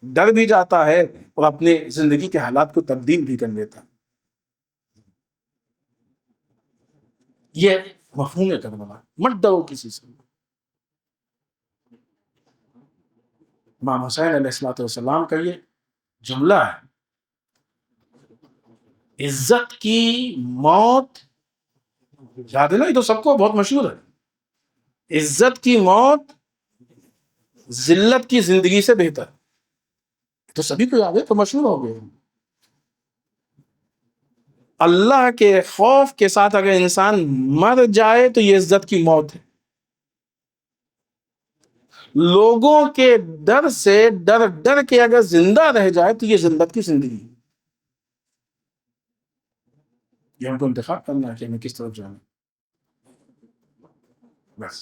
ڈر بھی جاتا ہے اور اپنے زندگی کے حالات کو تبدیل بھی کر لیتا ہے. یہ مفہوم ہے کربلا. مت ڈرو کسی سے. امام حسین علیہ السلام کا یہ جملہ ہے، عزت کی موت، یاد ہے نا، یہ تو سب کو بہت مشہور ہے، عزت کی موت ذلت کی زندگی سے بہتر. تو سبھی کو یاد ہے، تو مشہور ہو گئے. اللہ کے خوف کے ساتھ اگر انسان مر جائے تو یہ عزت کی موت ہے. لوگوں کے ڈر سے ڈر کے اگر زندہ رہ جائے تو یہ ذلت کی زندگی ہے. یہ ہم کو انتخاب کرنا ہے کہ ہمیں کس طرف جانا. بس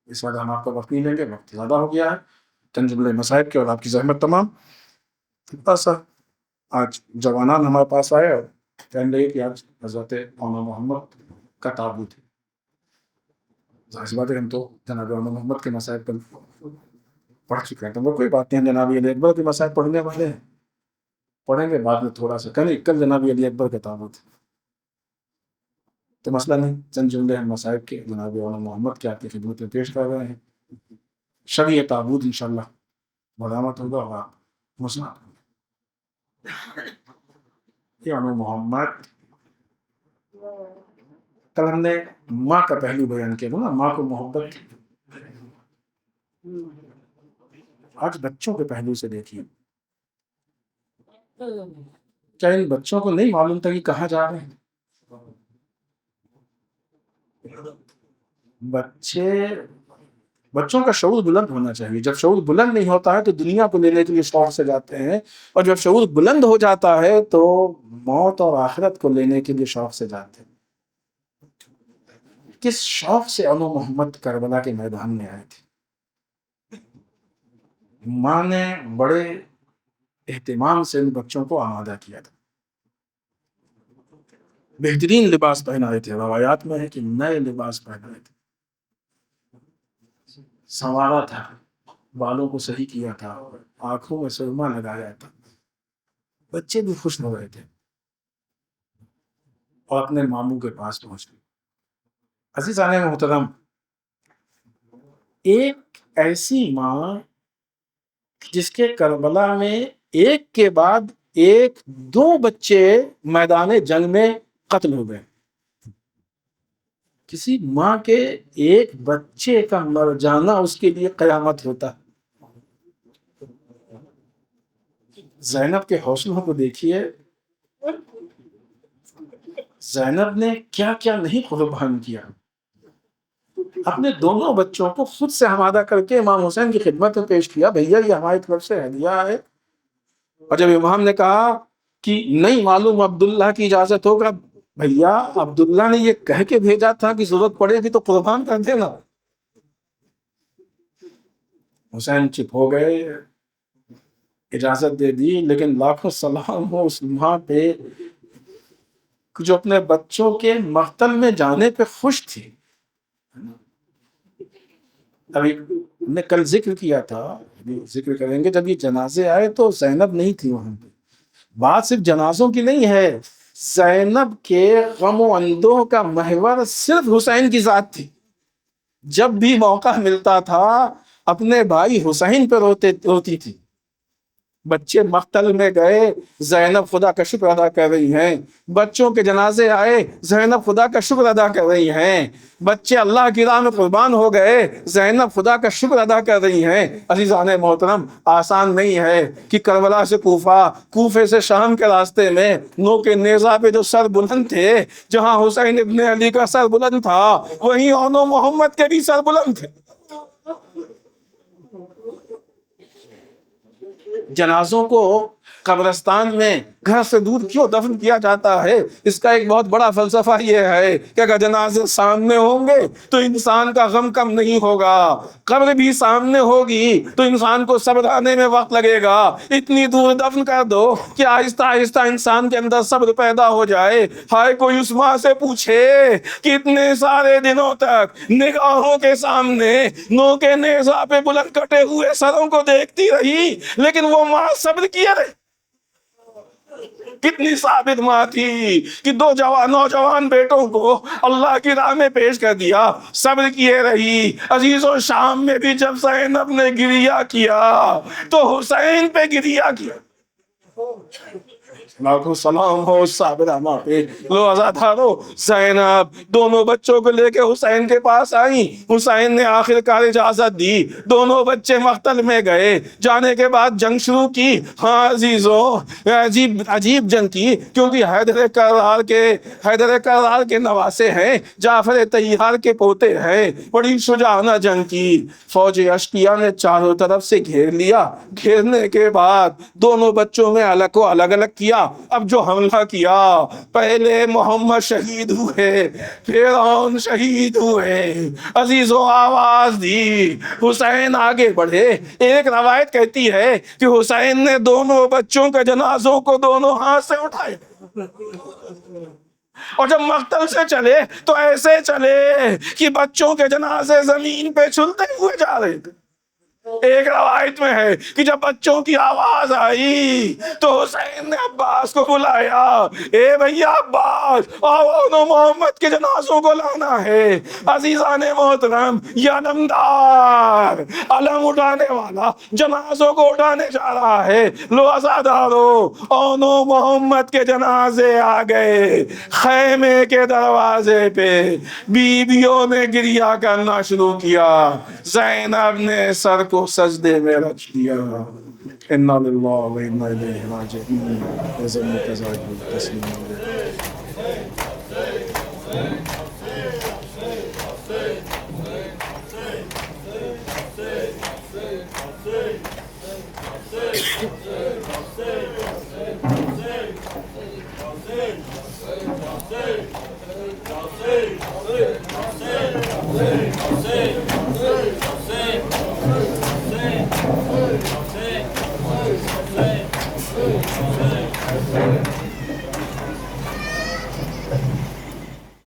اس وقت ہم آپ کا وقت نہیں لیں گے، وقت زیادہ ہو گیا ہے. چند جملے مصائب کے اور آپ کی زحمت تمام. بس آج جوانان ہمارے پاس آئے اور کہنے لگے کہ آج حضرت مولانا محمد کا تابوت ہے. ظاہر بات ہے ہم تو جناب مولانا محمد کے مصائب پر پڑھ چکے ہیں، تو وہ کوئی بات نہیں. جناب علی اکبر کے مصائب پڑھنے والے ہیں، پڑھیں گے بعد میں تھوڑا سا. کل جناب علی اکبر کا تابوت ہے تو مسئلہ نہیں. چند جملے ہم مصائب کے جناب مولانا محمد کے آپ کی خدمت میں پیش کر رہے ہیں. شب یہ تابوت انشاءاللہ مرامت ہوگا اور آپ مسلمان. یہ انو محمد، کل ہم نے ماں کا پہلو بیان کیا نا، ماں کو محبت، آج بچوں کے پہلو سے دیکھیے، کیا ان بچوں کو نہیں معلوم تھا کہ کہاں جا رہے ہیں؟ بچوں کا شعور بلند ہونا چاہیے. جب شعور بلند نہیں ہوتا ہے تو دنیا کو لینے کے لیے شوق سے جاتے ہیں، اور جب شعور بلند ہو جاتا ہے تو موت اور آخرت کو لینے کے لیے شوق سے جاتے ہیں. کس شوق سے انو محمد کربلا کے میدان میں آئے تھے؟ ماں نے بڑے اہتمام سے ان بچوں کو آمادہ کیا تھا، بہترین لباس پہنائے تھے، روایات میں ہے کہ نئے لباس پہنائے تھے، سنوارا تھا، بالوں کو صحیح کیا تھا، آنکھوں میں سرما لگایا تھا. بچے بھی خوش ہو رہے تھے اور اپنے ماموں کے پاس پہنچ گئے. عزیزان محترم، ایک ایسی ماں جس کے کربلا میں ایک کے بعد ایک 2 بچے میدان جنگ میں قتل ہو گئے. کسی ماں کے ایک بچے کا مر جانا اس کے لیے قیامت ہوتا. زینب کے حوصلوں کو دیکھیے، زینب نے کیا کیا نہیں قربان کیا. اپنے دونوں بچوں کو خود سے آمادہ کر کے امام حسین کی خدمت میں پیش کیا، بھیا یہ ہماری طرف سے ہدیہ ہے. اور جب امام نے کہا کہ نہیں معلوم عبداللہ کی اجازت ہوگا، بھیا عبداللہ نے یہ کہہ کے بھیجا تھا کہ ضرورت پڑے گی تو قربان کر دینا. حسین چپ ہو گئے، اجازت دے دی، لیکن لاکھوں سلام ہو اس ماں پہ جو اپنے بچوں کے مقتل میں جانے پہ خوش تھی. ابھی ہم نے کل ذکر کیا تھا، ذکر کریں گے، جب یہ جنازے آئے تو زینب نہیں تھی وہاں پہ. بات صرف جنازوں کی نہیں ہے، زینب کے غم و اندوہ کا محور صرف حسین کی ذات تھی. جب بھی موقع ملتا تھا اپنے بھائی حسین پہ روتی تھی. بچے مقتل میں گئے، زینب خدا کا شکر ادا کر رہی ہیں. بچوں کے جنازے آئے، زینب خدا کا شکر ادا کر رہی ہیں. بچے اللہ کی راہ میں قربان ہو گئے، زینب خدا کا شکر ادا کر رہی ہیں. عزیزان محترم، آسان نہیں ہے کہ کربلا سے کوفہ، کوفے سے شام کے راستے میں نو کے نیزہ پہ جو سر بلند تھے، جہاں حسین ابن علی کا سر بلند تھا وہیں انو محمد کے بھی سر بلند تھے. جنازوں کو قبرستان میں گھر سے دور کیوں دفن کیا جاتا ہے؟ اس کا ایک بہت بڑا فلسفہ یہ ہے کہ اگر جنازے سامنے ہوں گے تو انسان کا غم کم نہیں ہوگا، قبر بھی سامنے ہوگی تو انسان کو صبر آنے میں وقت لگے گا. اتنی دور دفن کر دو کہ آہستہ آہستہ انسان کے اندر صبر پیدا ہو جائے. ہائے کوئی اس ماں سے پوچھے کہ اتنے سارے دنوں تک نگاہوں کے سامنے نو کے نیزہ پہ بلند کٹے ہوئے سروں کو دیکھتی رہی، لیکن وہ ماں صبر کیے رہی. کتنی ثابت ماں تھی کہ 2 نوجوان بیٹوں کو اللہ کی راہ میں پیش کر دیا، صبر کیے رہی. عزیزوں، شام میں بھی جب زینب نے گریہ کیا تو حسین پہ گریہ کیا. لاکھوں سلام ہو صابرہ ماں پہ. لو عزادارو، زینب دونوں بچوں کو لے کے حسین کے پاس آئیں. حسین نے آخر کار اجازت دی، دونوں بچے مقتل میں گئے. جانے کے بعد جنگ شروع کی. ہاں عزیزوں، عجیب جنگ کی، کیونکہ حیدر کرار کے نواسے ہیں، جعفر طیار کے پوتے ہیں. بڑی شجاعانہ جنگ کی. فوج اشقیہ نے چاروں طرف سے گھیر لیا. گھیرنے کے بعد دونوں بچوں میں الگ کو الگ الگ کیا. اب جو حملہ کیا، پہلے محمد شہید ہوئے، پھر شہید ہوئے. عزیزوں، آواز دی، حسین آگے بڑھے. ایک روایت کہتی ہے کہ حسین نے دونوں بچوں کے جنازوں کو دونوں ہاتھ سے اٹھائے، اور جب مقتل سے چلے تو ایسے چلے کہ بچوں کے جنازے زمین پہ چھلتے ہوئے جا رہے تھے. ایک روایت میں ہے کہ جب بچوں کی آواز آئی تو حسین نے عباس کو بلایا، اے بھیا عباس، آؤ محمد کے جنازوں کو لانا ہے۔ عزیزان محترم، یہ علمدار، علم اٹھانے والا جنازوں کو اٹھانے جا رہا ہے۔ لو عزادارو، اونو محمد کے جنازے آ گئے۔ خیمے کے دروازے پہ بیویوں نے گریہ کرنا شروع کیا، زینب نے سر کو سجدے میں رکھ دیا۔ انا للہ و انا الیہ راجعون۔ وزن تزاحم تسلیم۔